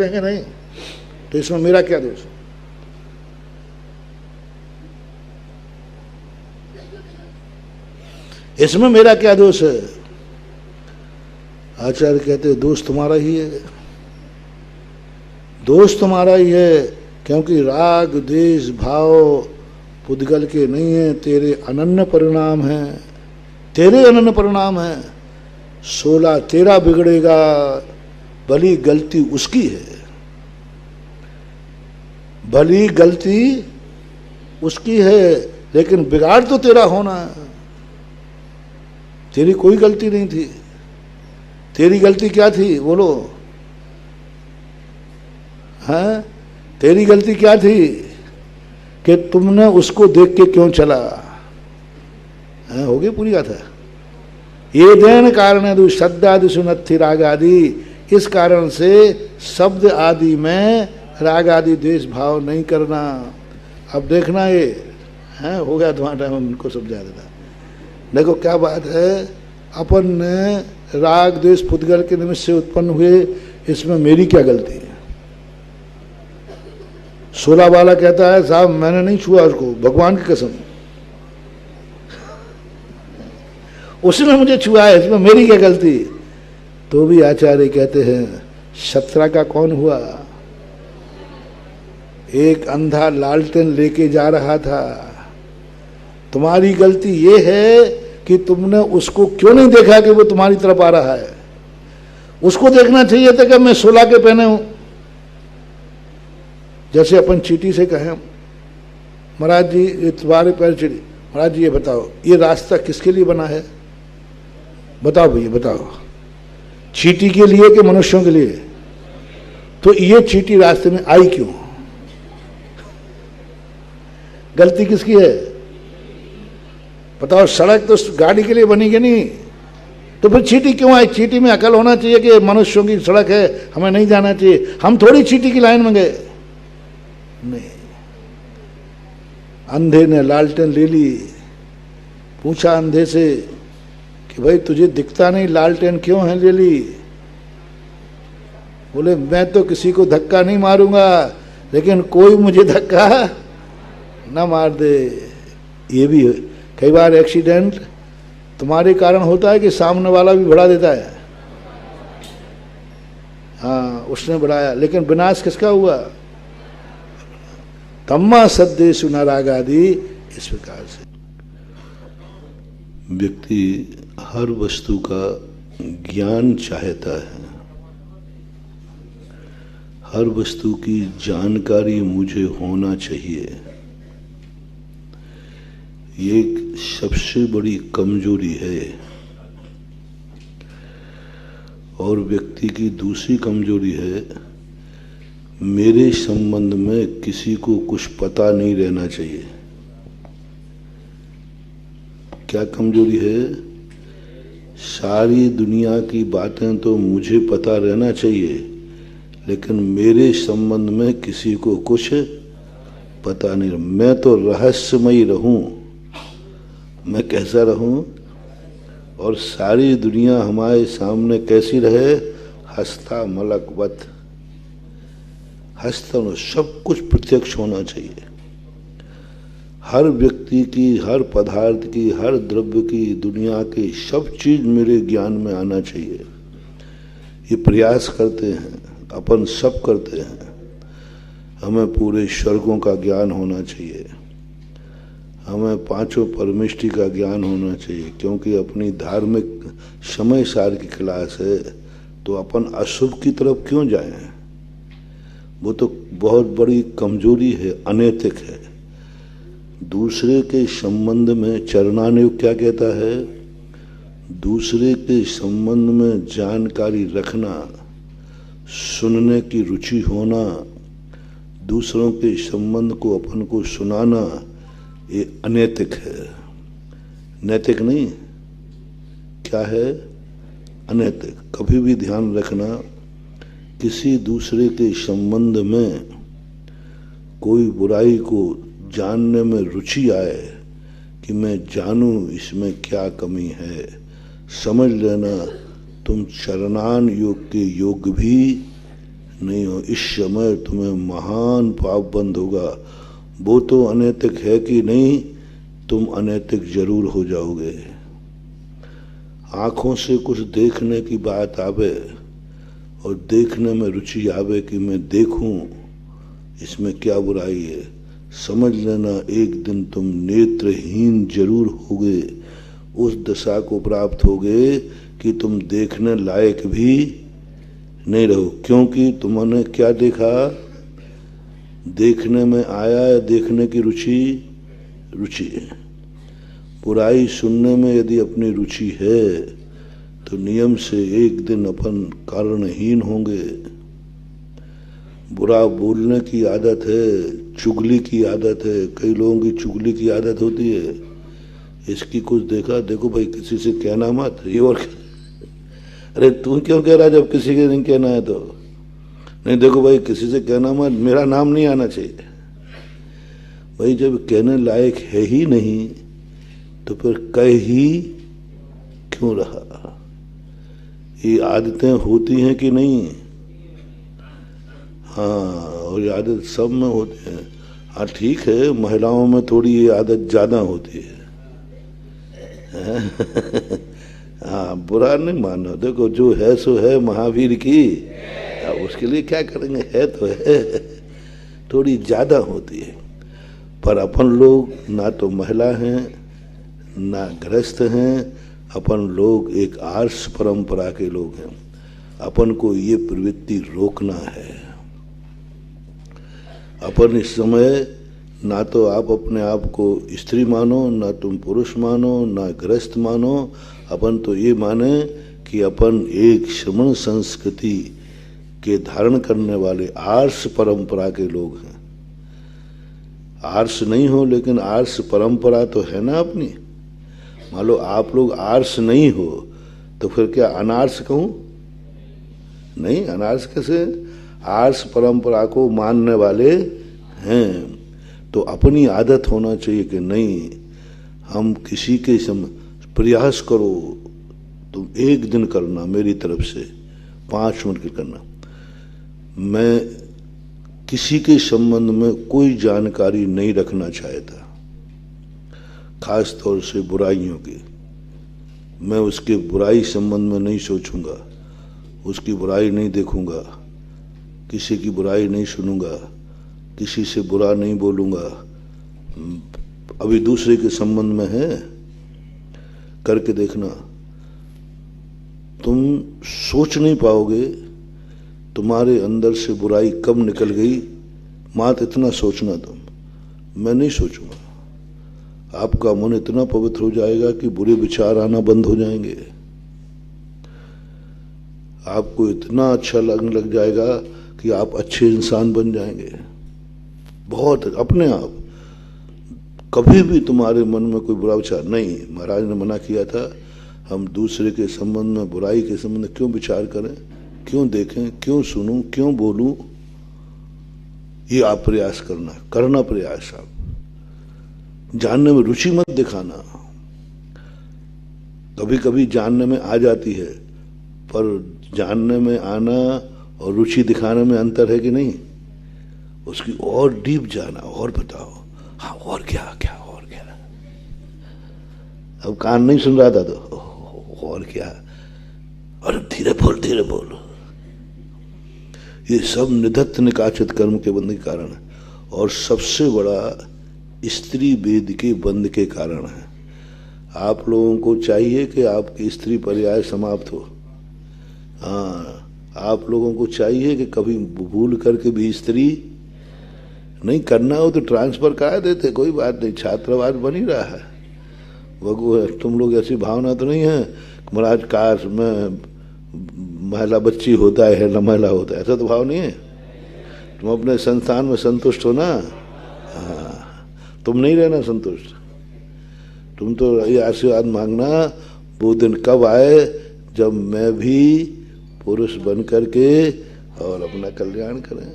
हैं कि नहीं, तो इसमें मेरा क्या दोष है? इसमें मेरा क्या दोष है? आचार्य कहते दोष तुम्हारा ही है, दोष तुम्हारा ही है, क्योंकि राग द्वेष भाव पुद्गल के नहीं है, तेरे अनन्य परिणाम है, तेरे अनन्य परिणाम है। 16 तेरा बिगड़ेगा, भली गलती उसकी है, भली गलती उसकी है, लेकिन बिगाड़ तो तेरा होना है। तेरी कोई गलती नहीं थी। तेरी गलती क्या थी बोलो? हाँ, तेरी गलती क्या थी कि तुमने उसको देख के क्यों चला? हाँ, हो गई पूरी गाथा। ये देन कारण दु शब्द आदि सुनथि राग आदि, इस कारण से शब्द आदि में राग आदि द्वेष भाव नहीं करना। अब देखना ये है, हो गया तुम्हारा टाइम, उनको समझा देता। देखो क्या बात है, अपन ने राग द्वेष पुद्गल के निमित्त से उत्पन्न हुए, इसमें मेरी क्या गलती है? 16 वाला कहता है साहब मैंने नहीं छुआ उसको, भगवान की कसम, उसने मुझे छुआ है, इसमें मेरी क्या गलती? तो भी आचार्य कहते हैं 17 का कौन हुआ? एक अंधा लालटेन लेके जा रहा था। तुम्हारी गलती ये है कि तुमने उसको क्यों नहीं देखा कि वो तुम्हारी तरफ आ रहा है। उसको देखना चाहिए था कि मैं 16 के पहने हूं। जैसे अपन चीटी से कहें, महाराज जी ये तुम्हारे पैर चीटी, महाराज जी ये बताओ ये रास्ता किसके लिए बना है? बताओ भैया बताओ, चीटी के लिए कि मनुष्यों के लिए? तो ये चीटी रास्ते में आई क्यों? गलती किसकी है बताओ? सड़क तो गाड़ी के लिए बनी कि नहीं, तो फिर चीटी क्यों आई? चीटी में अकल होना चाहिए कि मनुष्यों की सड़क है, हमें नहीं जाना चाहिए। हम थोड़ी चीटी की लाइन में गए, नहीं। अंधे ने लालटेन ले ली, पूछा अंधे से कि भाई तुझे दिखता नहीं, लालटेन क्यों है ले ली? बोले मैं तो किसी को धक्का नहीं मारूंगा, लेकिन कोई मुझे धक्का ना मार दे। ये भी कई बार एक्सीडेंट तुम्हारे कारण होता है कि सामने वाला भी बढ़ा देता है। हाँ, उसने बढ़ाया, लेकिन विनाश किसका हुआ? तम्मा सद्देशु न रागादि। इस प्रकार से व्यक्ति हर वस्तु का ज्ञान चाहता है, हर वस्तु की जानकारी मुझे होना चाहिए, ये एक सबसे बड़ी कमजोरी है। और व्यक्ति की दूसरी कमजोरी है, मेरे संबंध में किसी को कुछ पता नहीं रहना चाहिए। क्या कमजोरी है? सारी दुनिया की बातें तो मुझे पता रहना चाहिए, लेकिन मेरे संबंध में किसी को कुछ पता नहीं। मैं तो रहस्यमयी रहूं, मैं कैसा रहूं, और सारी दुनिया हमारे सामने कैसी रहे? हंसता मलकवत, हंसता, सब कुछ प्रत्यक्ष होना चाहिए। हर व्यक्ति की, हर पदार्थ की, हर द्रव्य की, दुनिया की सब चीज मेरे ज्ञान में आना चाहिए। ये प्रयास करते हैं, अपन सब करते हैं। हमें पूरे स्वर्गों का ज्ञान होना चाहिए, हमें पांचों परमिष्टि का ज्ञान होना चाहिए, क्योंकि अपनी धार्मिक समय सार की क्लास है, तो अपन अशुभ की तरफ क्यों जाएं? वो तो बहुत बड़ी कमजोरी है, अनैतिक है। दूसरे के संबंध में चरणानुयोग क्या कहता है? दूसरे के संबंध में जानकारी रखना, सुनने की रुचि होना, दूसरों के संबंध को अपन को सुनाना, ये अनैतिक है, नैतिक नहीं। क्या है? अनैतिक। कभी भी ध्यान रखना, किसी दूसरे के संबंध में कोई बुराई को जानने में रुचि आए कि मैं जानूं इसमें क्या कमी है, समझ लेना तुम चरणान योग के योग भी नहीं हो। इस समय तुम्हें महान पाप बंद होगा। वो तो अनैतिक है कि नहीं, तुम अनैतिक जरूर हो जाओगे। आंखों से कुछ देखने की बात आवे और देखने में रुचि आवे कि मैं देखूं इसमें क्या बुराई है, समझ लेना एक दिन तुम नेत्रहीन जरूर होगे। उस दशा को प्राप्त होगे कि तुम देखने लायक भी नहीं रहो, क्योंकि तुमने क्या देखा? देखने में आया है, देखने की रुचि है। बुराई सुनने में यदि अपनी रुचि है तो नियम से एक दिन अपन कारणहीन होंगे। बुरा बोलने की आदत है, चुगली की आदत है, कई लोगों की चुगली की आदत होती है। इसकी कुछ देखा? देखो भाई किसी से कहना मत, ये और अरे तू क्यों कह रहा है जब किसी के नहीं कहना है तो? नहीं, देखो भाई किसी से कहना मत, मेरा नाम नहीं आना चाहिए। भाई जब कहने लायक है ही नहीं तो फिर कह ही क्यों रहा? ये आदतें होती हैं कि नहीं? हाँ, और ये आदत सब में होती है। हाँ ठीक है, महिलाओं में थोड़ी ये आदत ज्यादा होती है। हाँ, बुरा नहीं मानो, देखो जो है सो है महावीर की, उसके लिए क्या करेंगे, है तो है, थोड़ी ज्यादा होती है। पर अपन लोग ना तो महिला हैं ना गृहस्थ हैं, अपन लोग एक आर्ष परंपरा के लोग हैं। अपन को ये प्रवृत्ति रोकना है। अपन इस समय ना तो आप अपने आप को स्त्री मानो, ना तुम पुरुष मानो, ना गृहस्थ मानो। अपन तो ये माने कि अपन एक श्रमण संस्कृति के धारण करने वाले आर्ष परंपरा के लोग हैं। आर्ष नहीं हो लेकिन आर्ष परंपरा तो है ना अपनी। मान लो आप लोग आर्ष नहीं हो तो फिर क्या अनार्ष कहूं? नहीं, अनार्ष कैसे? आर्ष परंपरा को मानने वाले हैं। तो अपनी आदत होना चाहिए कि नहीं, हम किसी के प्रयास करो, तुम एक दिन करना मेरी तरफ से 5 मिनट के करना। मैं किसी के संबंध में कोई जानकारी नहीं रखना चाहता, खास तौर से बुराइयों की। मैं उसके बुराई संबंध में नहीं सोचूंगा, उसकी बुराई नहीं देखूंगा, किसी की बुराई नहीं सुनूंगा, किसी से बुरा नहीं बोलूंगा। अभी दूसरे के संबंध में है, करके देखना, तुम सोच नहीं पाओगे तुम्हारे अंदर से बुराई कब निकल गई। मात्र इतना सोचना तुम, मैं नहीं सोचूंगा। आपका मन इतना पवित्र हो जाएगा कि बुरे विचार आना बंद हो जाएंगे। आपको इतना अच्छा लगने लग जाएगा कि आप अच्छे इंसान बन जाएंगे, बहुत अपने आप। कभी भी तुम्हारे मन में कोई बुरा विचार नहीं। महाराज ने मना किया था, हम दूसरे के संबंध में, बुराई के संबंध में क्यों विचार करें, क्यों देखें, क्यों सुनूं, क्यों बोलूं। ये आप प्रयास करना प्रयास। आप जानने में रुचि मत दिखाना। कभी कभी जानने में आ जाती है, पर जानने में आना और रुचि दिखाने में अंतर है कि नहीं। उसकी और डीप जाना, और बताओ, हाँ और क्या क्या और क्या। अब कान नहीं सुन रहा था तो और क्या, और धीरे बोल। ये सब निधत्त निकाचित कर्म के बंध के कारण है, और सबसे बड़ा स्त्री वेद के बंध के कारण है। आप लोगों को चाहिए कि आपकी स्त्री पर्याय समाप्त हो। हाँ, आप लोगों को चाहिए कि कभी भूल करके भी स्त्री नहीं करना हो तो ट्रांसफर करा देते, कोई बात नहीं, छात्रावास बन ही रहा है। वो तुम लोग ऐसी भावना तो नहीं है महाराज काश में महिला बच्ची होता है ना महिला होता है, ऐसा तो भाव नहीं है। तुम अपने संस्थान में संतुष्ट हो ना। हाँ, तुम नहीं रहना संतुष्ट। तुम तो ये आशीर्वाद मांगना वो दिन कब आए जब मैं भी पुरुष बन करके और अपना कल्याण करें।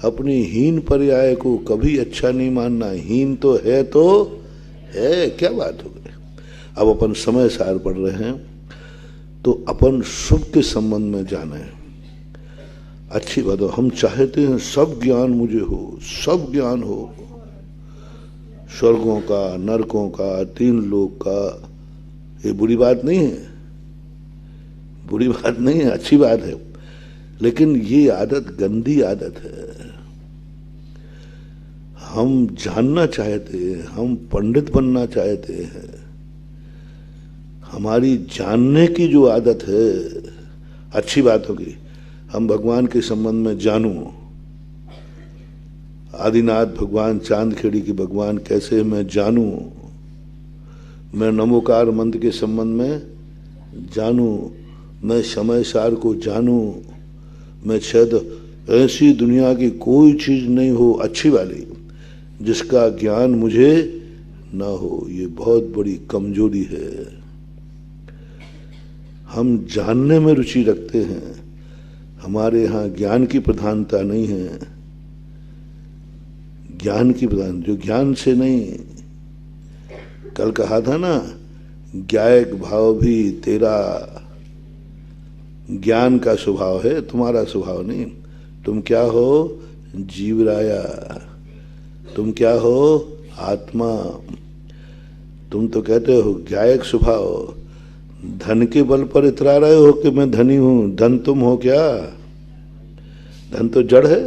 अपनी हीन पर्याय को कभी अच्छा नहीं मानना। हीन तो है, क्या बात हो गई। अब अपन समय सार पढ़ रहे हैं तो अपन शुभ के संबंध में जाने। अच्छी बात हो, हम चाहते हैं सब ज्ञान मुझे हो, सब ज्ञान हो, स्वर्गों का, नरकों का, तीन लोक का। ये बुरी बात नहीं है, बुरी बात नहीं है, अच्छी बात है। लेकिन ये आदत गंदी आदत है। हम जानना चाहते हैं, हम पंडित बनना चाहते हैं। हमारी जानने की जो आदत है, अच्छी बात होगी। हम भगवान के संबंध में जानूं, आदिनाथ भगवान चांदखेड़ी के भगवान कैसे मैं जानूं, मैं नमोकार मंत्र के संबंध में जानूं, मैं समय सार को जानूं, मैं शायद ऐसी दुनिया की कोई चीज नहीं हो अच्छी वाली जिसका ज्ञान मुझे ना हो। ये बहुत बड़ी कमजोरी है। हम जानने में रुचि रखते हैं, हमारे यहाँ ज्ञान की प्रधानता नहीं है। ज्ञान की प्रधान, जो ज्ञान से नहीं, कल कहा था ना, ज्ञायक भाव भी तेरा, ज्ञान का स्वभाव है, तुम्हारा स्वभाव नहीं। तुम क्या हो? जीवराया। तुम क्या हो? आत्मा। तुम तो कहते हो ज्ञायक स्वभाव, धन के बल पर इतरा रहे हो कि मैं धनी हूं। धन तुम हो क्या? धन तो जड़ है।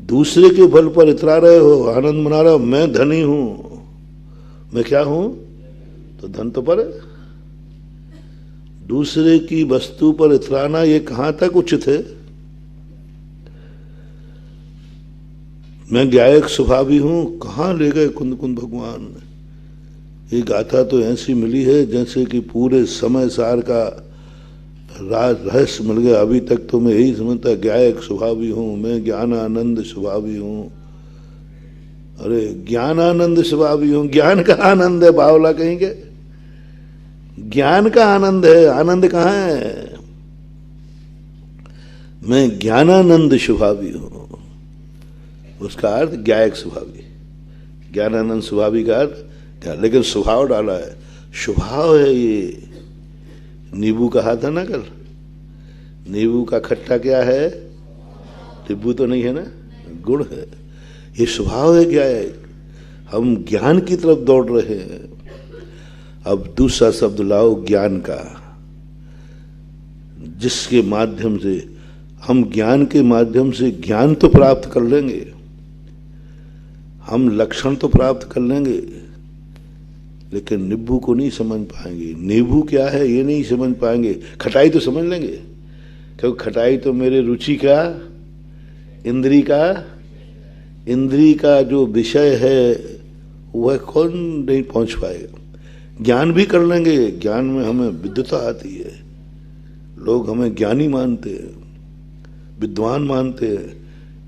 दूसरे के बल पर इतरा रहे हो, आनंद मना रहे हो, मैं धनी हूं। मैं क्या हूं? तो धन तो पर है। दूसरे की वस्तु पर इतराना ये कहां तक उचित है? मैं ज्ञायक स्वभावी हूं, कहां ले गए कुंद कुंद भगवान। ये गाथा तो ऐसी मिली है जैसे कि पूरे समय सार का राज रहस्य मिल गया। अभी तक तो मैं यही समझता ज्ञायक स्वभावी हूं, मैं ज्ञानानंद स्वभावी हूं। अरे ज्ञानानंद स्वभावी हूं, ज्ञान का आनंद है बावला कहेंगे। ज्ञान का आनंद है, आनंद कहां है? मैं ज्ञानानंद स्वभावी हूं, उसका अर्थ ज्ञायक स्वभावी। ज्ञानानंद स्वभावी का अर्थ क्या? लेकिन स्वभाव डाला है, स्वभाव है ये। नींबू कहा था ना कल, नींबू का खट्टा क्या है? नींबू तो नहीं है ना, गुण है। ये स्वभाव है क्या है? हम ज्ञान की तरफ दौड़ रहे हैं। अब दूसरा शब्द लाओ ज्ञान का, जिसके माध्यम से हम ज्ञान के माध्यम से ज्ञान तो प्राप्त कर लेंगे, हम लक्षण तो प्राप्त कर लेंगे, लेकिन नींबू को नहीं समझ पाएंगे। नींबू क्या है ये नहीं समझ पाएंगे। खटाई तो समझ लेंगे, क्योंकि खटाई तो मेरे रुचि का, इंद्री का जो विषय है वह कौन नहीं पहुंच पाएगा। ज्ञान भी कर लेंगे, ज्ञान में हमें विद्वता आती है, लोग हमें ज्ञानी मानते हैं, विद्वान मानते हैं,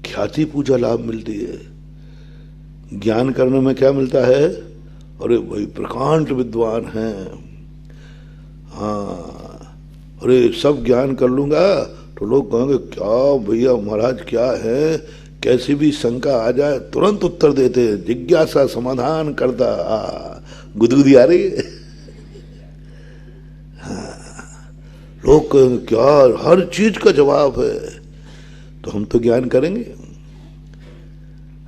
ख्याति पूजा लाभ मिलती है। ज्ञान करने में क्या मिलता है? अरे भाई प्रकांड विद्वान हैं, हाँ, अरे सब ज्ञान कर लूंगा तो लोग कहेंगे क्या भैया महाराज क्या है, कैसी भी शंका आ जाए तुरंत उत्तर देते, जिज्ञासा समाधान करता, गुदगुदी आ रही है। हाँ, लोग कहेंगे क्या हर चीज का जवाब है। तो हम तो ज्ञान करेंगे,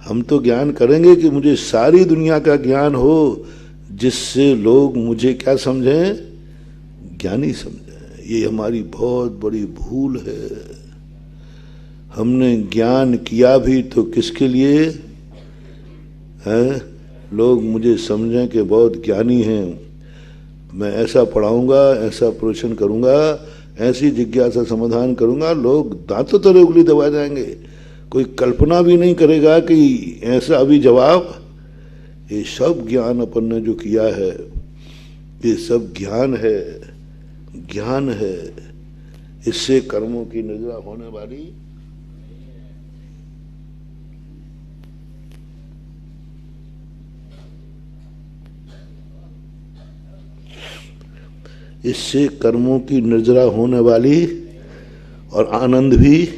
हम तो ज्ञान करेंगे कि मुझे सारी दुनिया का ज्ञान हो, जिससे लोग मुझे क्या समझें, ज्ञानी समझें। ये हमारी बहुत बड़ी भूल है। हमने ज्ञान किया भी तो किसके लिए है? लोग मुझे समझें कि बहुत ज्ञानी हैं, मैं ऐसा पढ़ाऊंगा, ऐसा प्रवचन करूंगा, ऐसी जिज्ञासा समाधान करूंगा, लोग दांतों तले उंगली दबा जाएंगे। कोई कल्पना भी नहीं करेगा कि ऐसा अभी जवाब। ये सब ज्ञान अपन ने जो किया है, ये सब ज्ञान है, ज्ञान है। इससे कर्मों की निद्रा होने वाली, इससे कर्मों की निर्जरा होने वाली और आनंद भी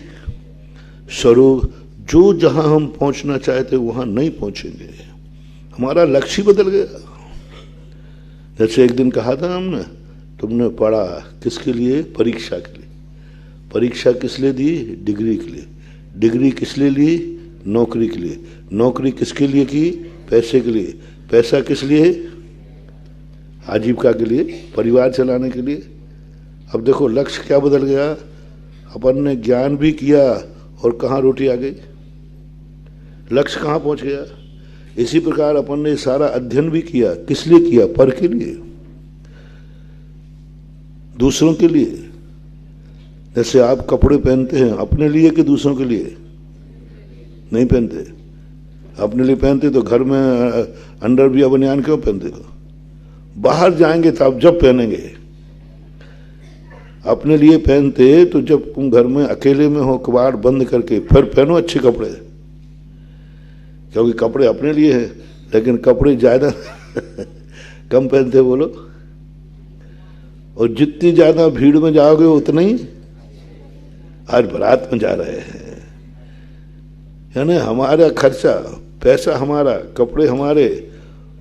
स्वरूप, जो जहां हम पहुंचना चाहते वहां नहीं पहुंचेंगे। हमारा लक्ष्य बदल गया। जैसे एक दिन कहा था हमने, तुमने पढ़ा किसके लिए? परीक्षा के लिए। परीक्षा किस लिए दी? डिग्री के लिए। डिग्री किस लिए ली? नौकरी के लिए। नौकरी किसके लिए की? पैसे के लिए। पैसा किस लिए? आजीविका के लिए, परिवार चलाने के लिए। अब देखो लक्ष्य क्या बदल गया। अपन ने ज्ञान भी किया और कहाँ रोटी आ गई, लक्ष्य कहाँ पहुंच गया। इसी प्रकार अपन ने सारा अध्ययन भी किया, किस लिए किया? पर के लिए, दूसरों के लिए। जैसे आप कपड़े पहनते हैं अपने लिए कि दूसरों के लिए? नहीं पहनते। अपने लिए पहनते तो घर में अंडरवियर बनियान क्यों पहनते हो? बाहर जाएंगे तो आप जब पहनेंगे। अपने लिए पहनते तो जब तुम घर में अकेले में हो, कबाड़ बंद करके, फिर पहनो अच्छे कपड़े, क्योंकि कपड़े अपने लिए हैं। लेकिन कपड़े ज्यादा कम पहनते बोलो, और जितनी ज्यादा भीड़ में जाओगे उतना ही। आज बारात में जा रहे हैं, यानी हमारा खर्चा, पैसा हमारा, कपड़े हमारे,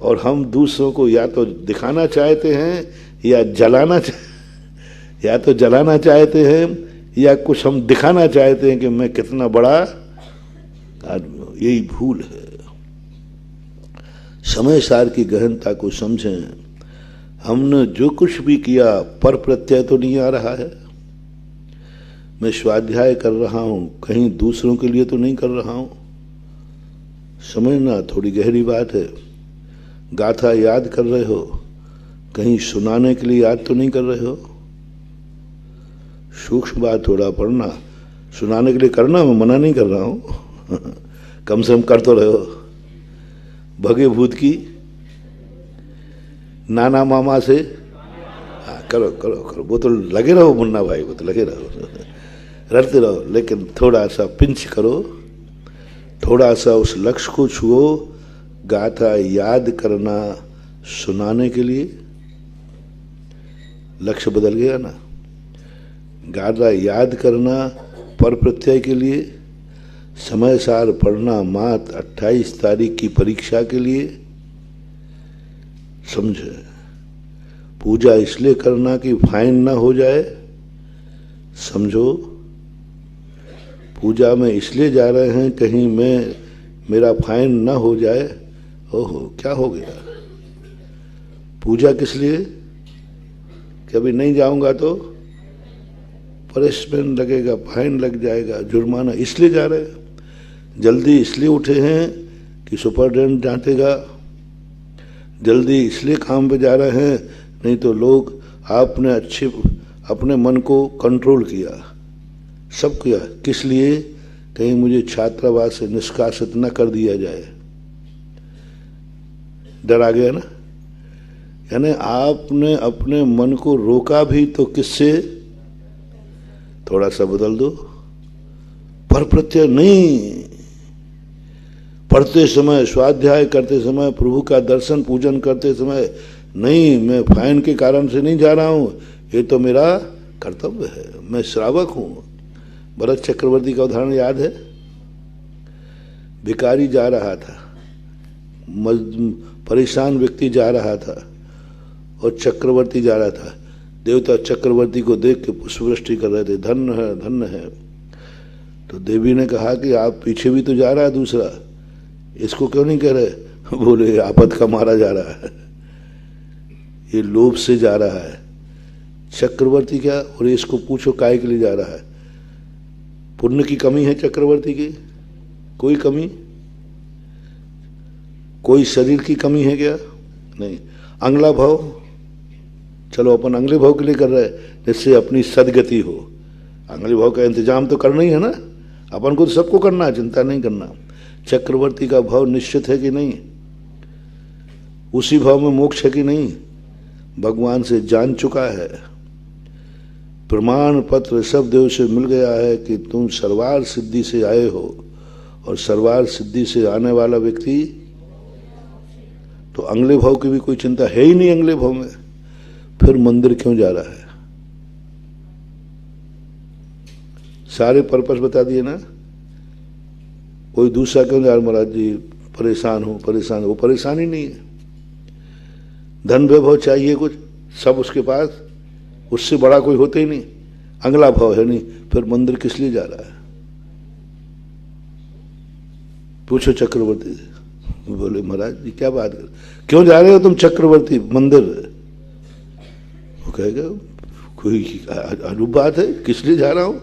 और हम दूसरों को या तो दिखाना चाहते हैं या जलाना चाहते हैं, या कुछ हम दिखाना चाहते हैं कि मैं कितना बड़ा आदमी हूं। यही भूल है। समय सार की गहनता को समझें। हमने जो कुछ भी किया पर प्रत्यय तो नहीं आ रहा है। मैं स्वाध्याय कर रहा हूं, कहीं दूसरों के लिए तो नहीं कर रहा हूं। समझना, थोड़ी गहरी बात है। गाथा याद कर रहे हो, कहीं सुनाने के लिए याद तो नहीं कर रहे हो। सूक्ष्म बात थोड़ा पढ़ना, सुनाने के लिए करना, मैं मना नहीं कर रहा हूं कम से कम कर तो रहे हो। भगे भूत की नाना मामा से, हाँ करो करो करो, वो तो लगे रहो मुन्ना भाई, वो तो लगे रहो, रटते रहो, लेकिन थोड़ा सा पिंच करो, थोड़ा सा उस लक्ष्य को छुओ। गाथा याद करना सुनाने के लिए, लक्ष्य बदल गया ना। गाथा याद करना पर प्रत्यय के लिए, समय सार पढ़ना मात्र 28 तारीख की परीक्षा के लिए। समझे? पूजा इसलिए करना कि फाइन ना हो जाए। समझो, पूजा में इसलिए जा रहे हैं कहीं मेरा फाइन ना हो जाए। ओहो, क्या हो गया? पूजा किस लिए? कि अभी नहीं जाऊंगा तो पनिशमेंट लगेगा, फाइन लग जाएगा, जुर्माना, इसलिए जा रहे हैं। जल्दी इसलिए उठे हैं कि सुपरटेंडेंट डांटेगा। जल्दी इसलिए काम पे जा रहे हैं, नहीं तो लोग, आपने अपने मन को कंट्रोल किया, सब किया, किस लिए? कहीं मुझे छात्रावास से निष्कासित न कर दिया जाए। डर आ गया ना। यानी आपने अपने मन को रोका भी तो किससे? थोड़ा सा बदल दो, पर प्रत्यय नहीं। पढ़ते समय, स्वाध्याय करते समय, प्रभु का दर्शन पूजन करते समय नहीं, मैं फाइन के कारण से नहीं जा रहा हूं, ये तो मेरा कर्तव्य है, मैं श्रावक हूं। भरत चक्रवर्ती का उदाहरण याद है? भिखारी जा रहा था, परेशान व्यक्ति जा रहा था और चक्रवर्ती जा रहा था। देवता चक्रवर्ती को देख के पुष्पवृष्टि कर रहे थे, धन्य है धन्य है। तो देवी ने कहा कि आप पीछे भी तो जा रहा है दूसरा, इसको क्यों नहीं कह रहे? बोले आपद का मारा जा रहा है, ये लोभ से जा रहा है। चक्रवर्ती क्या? और इसको पूछो काय के लिए जा रहा है? पुण्य की कमी है चक्रवर्ती की? कोई कमी? कोई शरीर की कमी है क्या? नहीं। अंगला भाव, चलो अपन अगले भाव के लिए कर रहे हैं जिससे अपनी सदगति हो। अगले भाव का इंतजाम तो करना ही है ना, अपन को तो सबको करना है, चिंता नहीं करना। चक्रवर्ती का भाव निश्चित है कि नहीं? उसी भाव में मोक्ष है कि नहीं? भगवान से जान चुका है, प्रमाण पत्र सब देव से मिल गया है कि तुम सर्वार सिद्धि से आए हो, और सर्वार सिद्धि से आने वाला व्यक्ति तो अगले भाव की भी कोई चिंता है ही नहीं अगले भाव में, फिर मंदिर क्यों जा रहा है? सारे पर्पस बता दिए ना। कोई दूसरा क्यों जा रहा? महाराज जी परेशान हो, परेशान हो, परेशानी नहीं है। धन वैभव चाहिए कुछ, सब उसके पास, उससे बड़ा कोई होता ही नहीं, अगला भाव है नहीं, फिर मंदिर किस लिए जा रहा है? पूछो चक्रवर्ती से। बोले महाराज जी क्या बात कर, क्यों जा रहे हो तुम चक्रवर्ती मंदिर? वो कहेगा कोई अरूप बात है, किस लिए जा रहा हूं?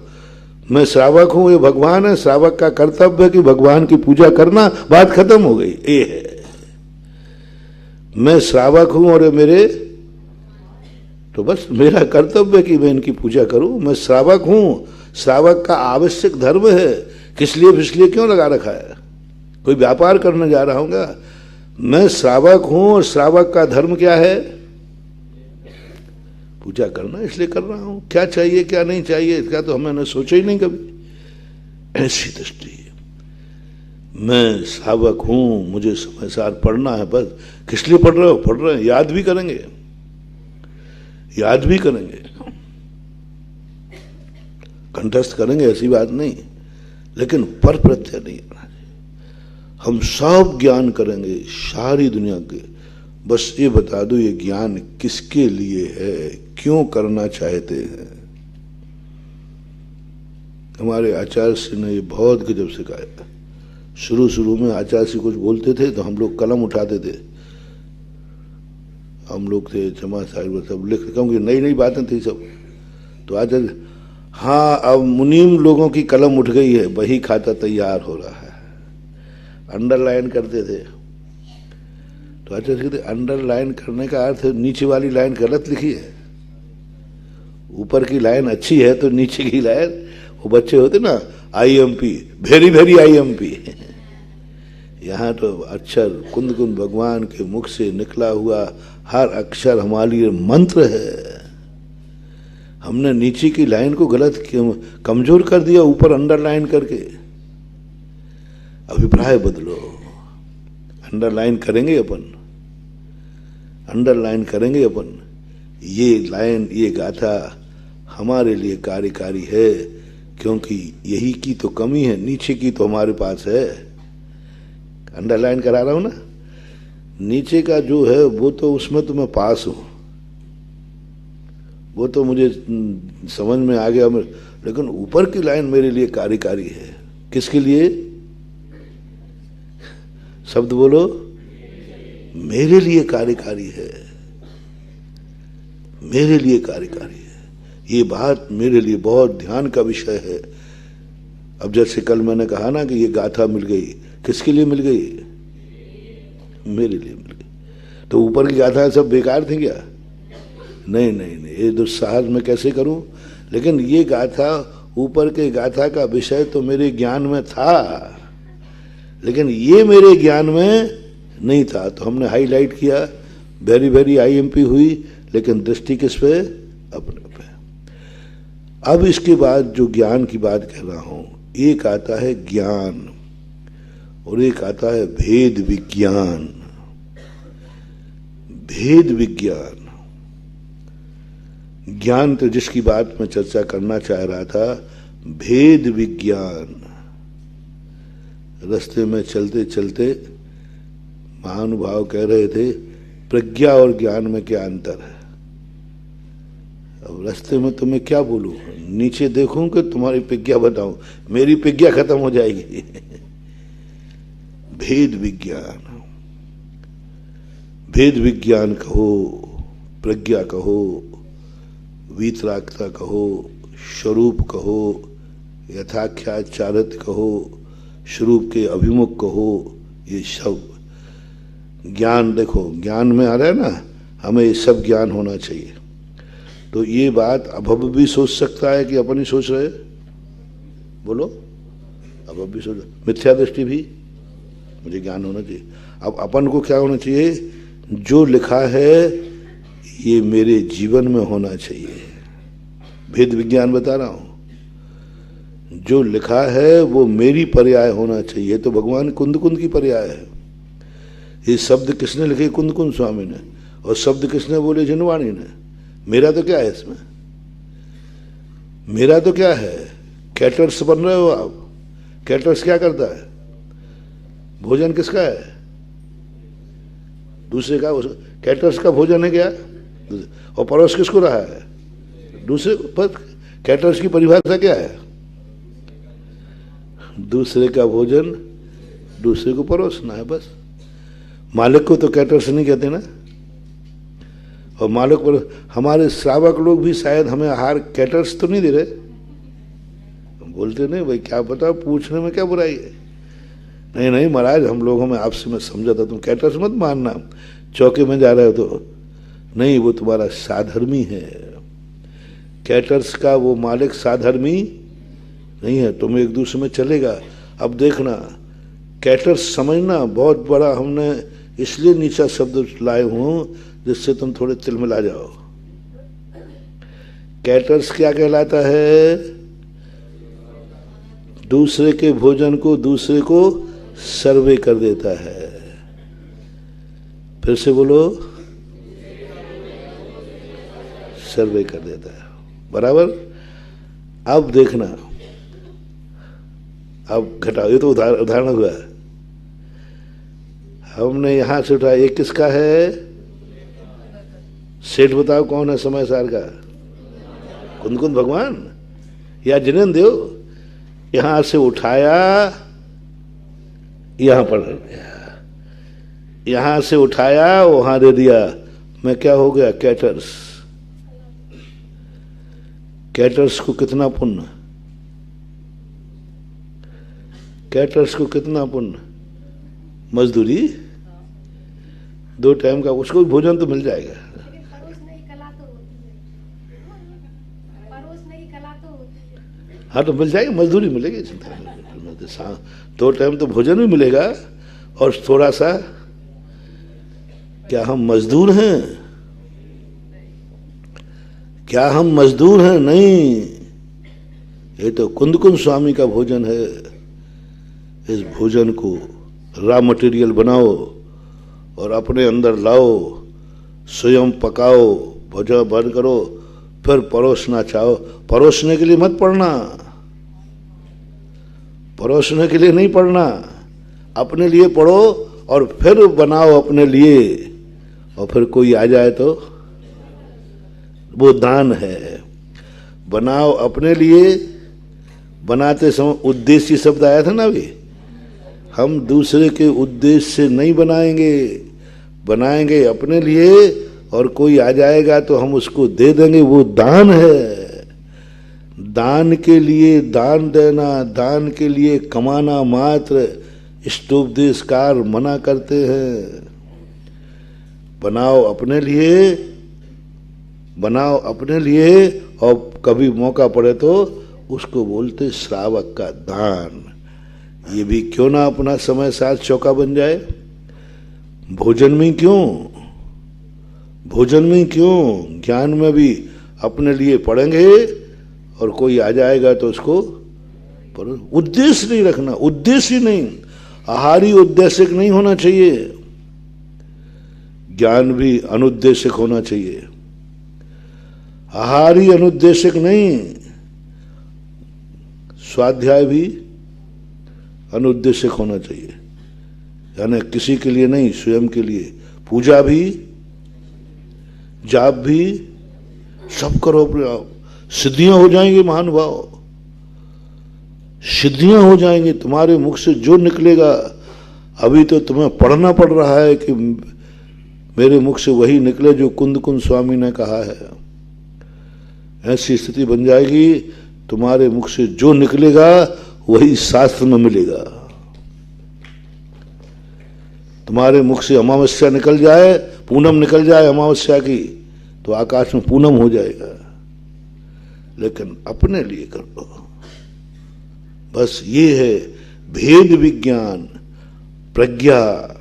मैं श्रावक हूं, ये भगवान है, श्रावक का कर्तव्य है कि भगवान की पूजा करना, बात खत्म हो गई। ये है, मैं श्रावक हूं और ये मेरे, तो बस मेरा कर्तव्य है कि मैं इनकी पूजा करूं। मैं श्रावक हूं, श्रावक का आवश्यक धर्म है, किस लिए फिसलिए क्यों लगा रखा है? कोई व्यापार करने जा रहा हूंगा? मैं श्रावक हूं और श्रावक का धर्म क्या है? पूजा करना, इसलिए कर रहा हूं। क्या चाहिए क्या नहीं चाहिए इसका तो हमने सोचा ही नहीं कभी। ऐसी दृष्टि, मैं श्रावक हूं, मुझे समय सार पढ़ना है, बस किस लिए पढ़ रहे हो? पढ़ रहे हैं, याद भी करेंगे, याद भी करेंगे, कंठस्थ करेंगे, ऐसी बात नहीं, लेकिन पर प्रत्यय नहीं आना चाहिए। हम सब ज्ञान करेंगे सारी दुनिया के, बस ये बता दो ये ज्ञान किसके लिए है, क्यों करना चाहते हैं। हमारे आचार्य श्री ने ये बहुत गजब सिखाया। शुरू में आचार्य श्री कुछ बोलते थे तो हम लोग कलम उठाते थे, हम लोग थे जमा साहिब सब लिख, क्योंकि नई नई बातें थी सब। तो आचार्य, हाँ अब मुनीम लोगों की कलम उठ गई है, वही खाता तैयार हो रहा है, अंडरलाइन करते थे। तो आचार्य कहते अंडरलाइन करने का अर्थ नीचे वाली लाइन गलत लिखी है, ऊपर की लाइन अच्छी है तो नीचे की लाइन, वो बच्चे होते ना IMP, वेरी वेरी IMP। यहाँ तो अक्षर कुंद कुंद भगवान के मुख से निकला हुआ हर अक्षर हमारे लिए मंत्र है। हमने नीचे की लाइन को गलत कमजोर कर दिया ऊपर अंडरलाइन करके। अभिप्राय बदलो, अंडरलाइन करेंगे अपन, अंडरलाइन करेंगे अपन। ये लाइन, ये गाथा हमारे लिए कार्यकारी है, क्योंकि यही की तो कमी है, नीचे की तो हमारे पास है। अंडरलाइन करा रहा हूं ना, नीचे का जो है वो तो उसमें तो मैं पास हूं, वो तो मुझे समझ में आ गया, लेकिन ऊपर की लाइन मेरे लिए कार्यकारी है। किसके लिए? शब्द बोलो, मेरे लिए कार्यकारी है, मेरे लिए कार्यकारी है। ये बात मेरे लिए बहुत ध्यान का विषय है। अब जैसे कल मैंने कहा ना कि ये गाथा मिल गई, किसके लिए मिल गई? मेरे लिए मिल गई। तो ऊपर की गाथा सब बेकार थी क्या? नहीं नहीं नहीं, ये दुस्साहस मैं कैसे करूं? लेकिन ये गाथा, ऊपर के गाथा का विषय तो मेरे ज्ञान में था, लेकिन ये मेरे ज्ञान में नहीं था, तो हमने हाईलाइट किया, वेरी वेरी आईएमपी हुई, लेकिन दृष्टि किस पे? अपने पे। अब इसके बाद जो ज्ञान की बात कह रहा हूं, एक आता है ज्ञान और एक आता है भेद विज्ञान। भेद विज्ञान, ज्ञान तो जिसकी बात मैं चर्चा करना चाह रहा था, भेद विज्ञान। रास्ते में चलते चलते महानुभाव कह रहे थे प्रज्ञा और ज्ञान में क्या अंतर है। अब रास्ते में तुम्हें क्या बोलूं, नीचे देखूं कि तुम्हारी प्रज्ञा बताऊं? मेरी प्रज्ञा खत्म हो जाएगी। भेद विज्ञान, भेद विज्ञान कहो, प्रज्ञा कहो, वीतरागता कहो, स्वरूप कहो, यथाख्याचारित कहो, स्वरूप के अभिमुख कहो, ये सब ज्ञान। देखो ज्ञान में आ रहा है ना, हमें ये सब ज्ञान होना चाहिए। तो ये बात अभव भी सोच सकता है कि अपन ही सोच रहे? बोलो, अभव भी सोच, मिथ्या दृष्टि भी, मुझे ज्ञान होना चाहिए। अब अपन को क्या होना चाहिए? जो लिखा है ये मेरे जीवन में होना चाहिए। भेद विज्ञान बता रहा हूं, जो लिखा है वो मेरी पर्याय होना चाहिए। तो भगवान कुंद कुंद की पर्याय है। ये शब्द किसने लिखे? कुंद कुंद स्वामी ने। और शब्द किसने बोले? जिनवाणी ने। मेरा तो क्या है इसमें? मेरा तो क्या है? कैटर्स बन रहे हो आप। कैटर्स क्या करता है? भोजन किसका है? दूसरे का। कैटर्स का भोजन है क्या? और परोस किसको रहा है? दूसरे को। पर कैटर्स की परिभाषा क्या है? दूसरे का भोजन दूसरे को परोसना है, बस। मालिक को तो कैटर्स नहीं कहते ना। और मालिक पर हमारे श्रावक लोग भी शायद हमें आहार कैटर्स तो नहीं दे रहे। बोलते नहीं भाई, क्या पता, पूछने में क्या बुराई है? नहीं नहीं महाराज, हम लोगों में आपसे मैं समझा था, तुम कैटर्स मत मानना, चौके में जा रहे हो तो। नहीं, वो तुम्हारा साधर्मी है। कैटर्स का वो मालिक साधर्मी नहीं है, तुम एक दूसरे में चलेगा। अब देखना, कैटर्स समझना बहुत बड़ा हमने इसलिए नीचा शब्द लाए हूं जिससे तुम थोड़े तिलमिला जाओ। कैटर्स क्या कहलाता है? दूसरे के भोजन को दूसरे को सर्वे कर देता है। फिर से बोलो, सर्वे कर देता है, बराबर। अब देखना, अब घटाओ, ये तो उदाहरण हुआ। हमने यहां से उठाया, ये किसका है? सेठ बताओ कौन है समय सार का? कुंद कुंद भगवान या जिनेन्द्र देव? यहां से उठाया, यहां पढ़ दिया, यहां से उठाया वहां दे दिया। मैं क्या हो गया? कैटर्स। कैटर्स को कितना पुण्य? कैटर्स को कितना पुण्य? मजदूरी, 2 टाइम का, उसको भी भोजन तो मिल जाएगा। हाँ तो मिल जाएगी, मजदूरी मिलेगी, चिंता नहीं। 2 टाइम तो भोजन भी मिलेगा और थोड़ा सा। क्या हम मजदूर हैं? क्या हम मजदूर हैं? नहीं, ये तो कुंद कुंद स्वामी का भोजन है। इस भोजन को रॉ मटेरियल बनाओ और अपने अंदर लाओ, स्वयं पकाओ, भोजन बंद करो, फिर परोसना चाहो। परोसने के लिए मत पढ़ना, परोसने के लिए नहीं पढ़ना, अपने लिए पढ़ो और फिर बनाओ अपने लिए। और फिर कोई आ जाए तो वो दान है। बनाओ अपने लिए, बनाते समय उद्देश्य शब्द आया था ना अभी। हम दूसरे के उद्देश्य से नहीं बनाएंगे, बनाएंगे अपने लिए। और कोई आ जाएगा तो हम उसको दे देंगे, वो दान है। दान के लिए दान देना, दान के लिए कमाना मात्र इष्टोपदेशकार मना करते हैं। बनाओ अपने लिए, बनाओ अपने लिए, और कभी मौका पड़े तो उसको बोलते श्रावक का दान। ये भी क्यों ना अपना समय साथ चौका बन जाए। भोजन में क्यों, भोजन में क्यों, ज्ञान में भी अपने लिए पढ़ेंगे और कोई आ जाएगा तो उसको उद्देश्य नहीं रखना, उद्देश्य नहीं, आहारी उद्देश्यक नहीं होना चाहिए, ज्ञान भी अनुद्देश्यक होना चाहिए। आहारी अनुद्देश्यक नहीं, स्वाध्याय भी अनुद्देश्यक होना चाहिए, यानी किसी के लिए नहीं, स्वयं के लिए। पूजा भी, जाप भी, सब करो अपने आप, सिद्धियां हो जाएंगी महानुभाव, सिद्धियां हो जाएंगी। तुम्हारे मुख से जो निकलेगा, अभी तो तुम्हें पढ़ना पड़ रहा है कि मेरे मुख से वही निकले जो कुंद कुंद स्वामी ने कहा है। ऐसी स्थिति बन जाएगी, तुम्हारे मुख से जो निकलेगा वही शास्त्र में मिलेगा। तुम्हारे मुख से अमावस्या निकल जाए, पूनम निकल जाए अमावस्या की, तो आकाश में पूनम हो जाएगा। लेकिन अपने लिए कर लो, बस ये है भेद विज्ञान, प्रज्ञा।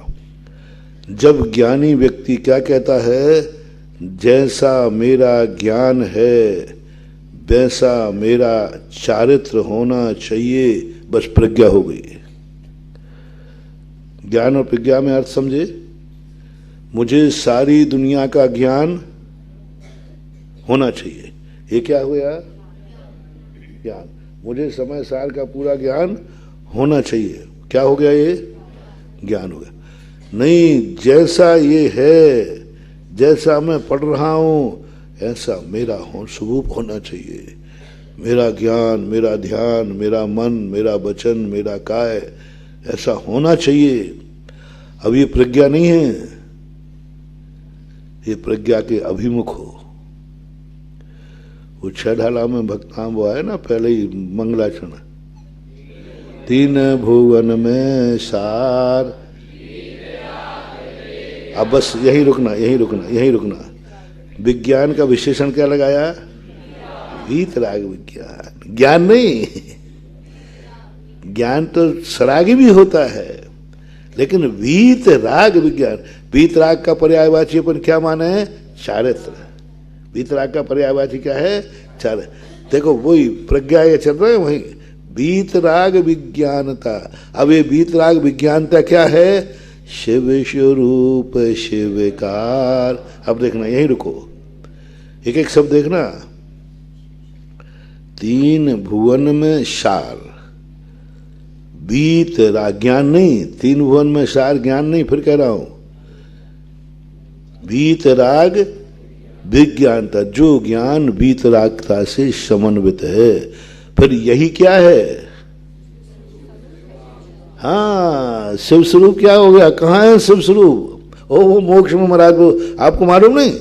जब ज्ञानी व्यक्ति क्या कहता है, जैसा मेरा ज्ञान है वैसा मेरा चारित्र होना चाहिए, बस प्रज्ञा हो गई। ज्ञान और प्रज्ञा में अर्थ समझे। मुझे सारी दुनिया का ज्ञान होना चाहिए, ये क्या हुआ, ज्ञान। मुझे समय साल का पूरा ज्ञान होना चाहिए, क्या हो गया, ये ज्ञान हो गया। नहीं, जैसा ये है, जैसा मैं पढ़ रहा हूं ऐसा मेरा स्वरूप होना चाहिए। मेरा ज्ञान, मेरा ध्यान, मेरा मन, मेरा वचन, मेरा काय ऐसा होना चाहिए। अब ये प्रज्ञा नहीं है, ये प्रज्ञा के अभिमुख हो। वो छह ढाला में भक्ताम वो आए ना, पहले ही मंगलाचरण, तीन भुवन में सार। अब बस यही रुकना, यही रुकना, यही रुकना। विज्ञान का विशेषण क्या लगाया, वीतराग विज्ञान। ज्ञान नहीं, ज्ञान तो सरागी भी होता है, लेकिन वीतराग विज्ञान। वीतराग का पर्यायवाची अपन क्या माने है, चारित्र। वीतराग का पर्यायवाची क्या है, चारित्र। देखो वही प्रज्ञा ये चल रहा है, वही वीतराग विज्ञानता। अब ये वीतराग विज्ञानता क्या है, शिव स्वरूप शिवकार। अब देखना, यही रुको, एक एक शब्द देखना। तीन भुवन में सार, बीत राग, ज्ञान नहीं, तीन भुवन में सार ज्ञान नहीं, फिर कह रहा हूं बीत राग विज्ञानता। जो ज्ञान बीत रागता से समन्वित है, फिर यही क्या है, हाँ शिव स्वरूप। क्या हो गया, कहाँ है शिव स्वरूप, ओ वो मोक्ष में महाराज, वो आपको मालूम नहीं,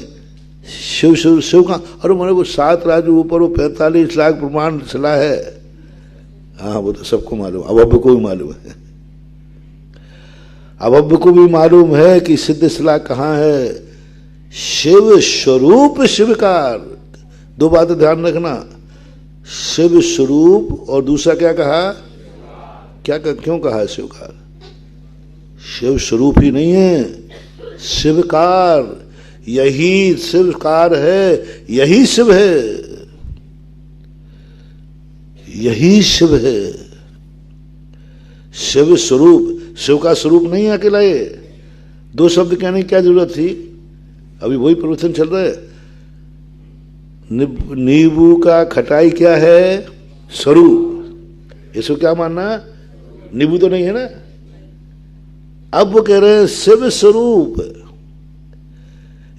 शिव शिव शिव का। अरे मेरे को 7 राज्य ऊपर वो 45 लाख प्रमाण चला है। हाँ वो तो सबको मालूम, अभव्य को भी मालूम है, अभव्य को भी मालूम है कि सिद्ध शिला कहाँ है। शिव स्वरूप शिवकार, दो बातें ध्यान रखना, शिव स्वरूप और दूसरा क्या कहा, क्यों कहा है शिवकार। शिव स्वरूप ही नहीं है, शिवकार। यही शिवकार है, यही शिव है, यही शिव है। शिव स्वरूप, शिव का स्वरूप नहीं है अकेला। ये दो शब्द कहने की क्या जरूरत थी, अभी वही प्रवचन चल रहा है। नींबू का खटाई क्या है, स्वरूप। इसको क्या मानना, नींबू तो नहीं है ना। अब वो कह रहे हैं शिव स्वरूप।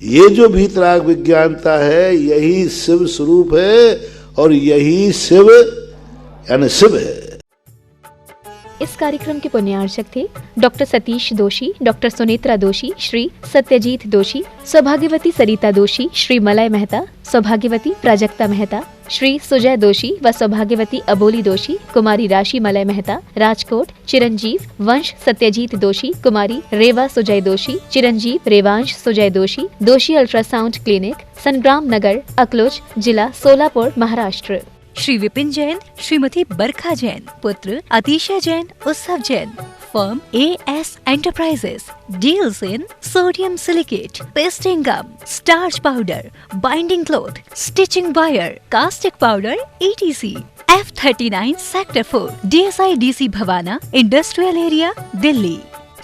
ये जो भीतराग विज्ञानता है यही शिव स्वरूप है, और यही शिव यानी शिव है। इस कार्यक्रम के पुण्यार्चक थे डॉक्टर सतीश दोषी, डॉक्टर सुनेत्रा दोषी, श्री सत्यजीत दोषी, सौभाग्यवती सरिता दोषी, श्री मलय मेहता, सौभाग्यवती प्राजक्ता मेहता, श्री सुजय दोषी व सौभाग्यवती अबोली दोषी, कुमारी राशि मलय मेहता, राजकोट, चिरंजीव वंश सत्यजीत दोषी, कुमारी रेवा सुजय दोषी, चिरंजीव रेवांश सुजय दोषी, दोषी अल्ट्रासाउंड क्लिनिक, संग्राम नगर, अकलोज, जिला सोलापुर, महाराष्ट्र। श्री विपिन जैन, श्रीमती बरखा जैन, पुत्र अतिशा जैन, उत्सव Jain. Firm AS Enterprises deals in sodium silicate, pasting gum, starch powder, binding cloth, stitching wire, caustic powder, etc. F39 Sector 4 DSI DC Bawana industrial area Delhi.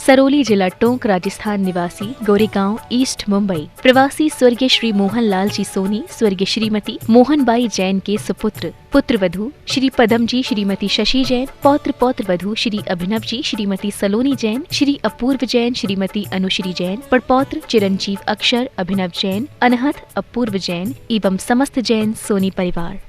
Sarauli जिला टोंक राजस्थान निवासी गोरेगांव ईस्ट मुंबई प्रवासी स्वर्गीय श्री मोहन लाल जी सोनी स्वर्गीय श्रीमती मोहनबाई जैन के सुपुत्र पुत्र वधू श्री पदम जी श्रीमती शशि जैन पौत्र वधू श्री अभिनव जी श्रीमती सलोनी जैन श्री अपूर्व जैन श्रीमती अनुश्री जैन पड़पौत्र चिरंजीव अक्षर अभिनव जैन अनहत अपूर्व जैन एवं समस्त जैन सोनी परिवार।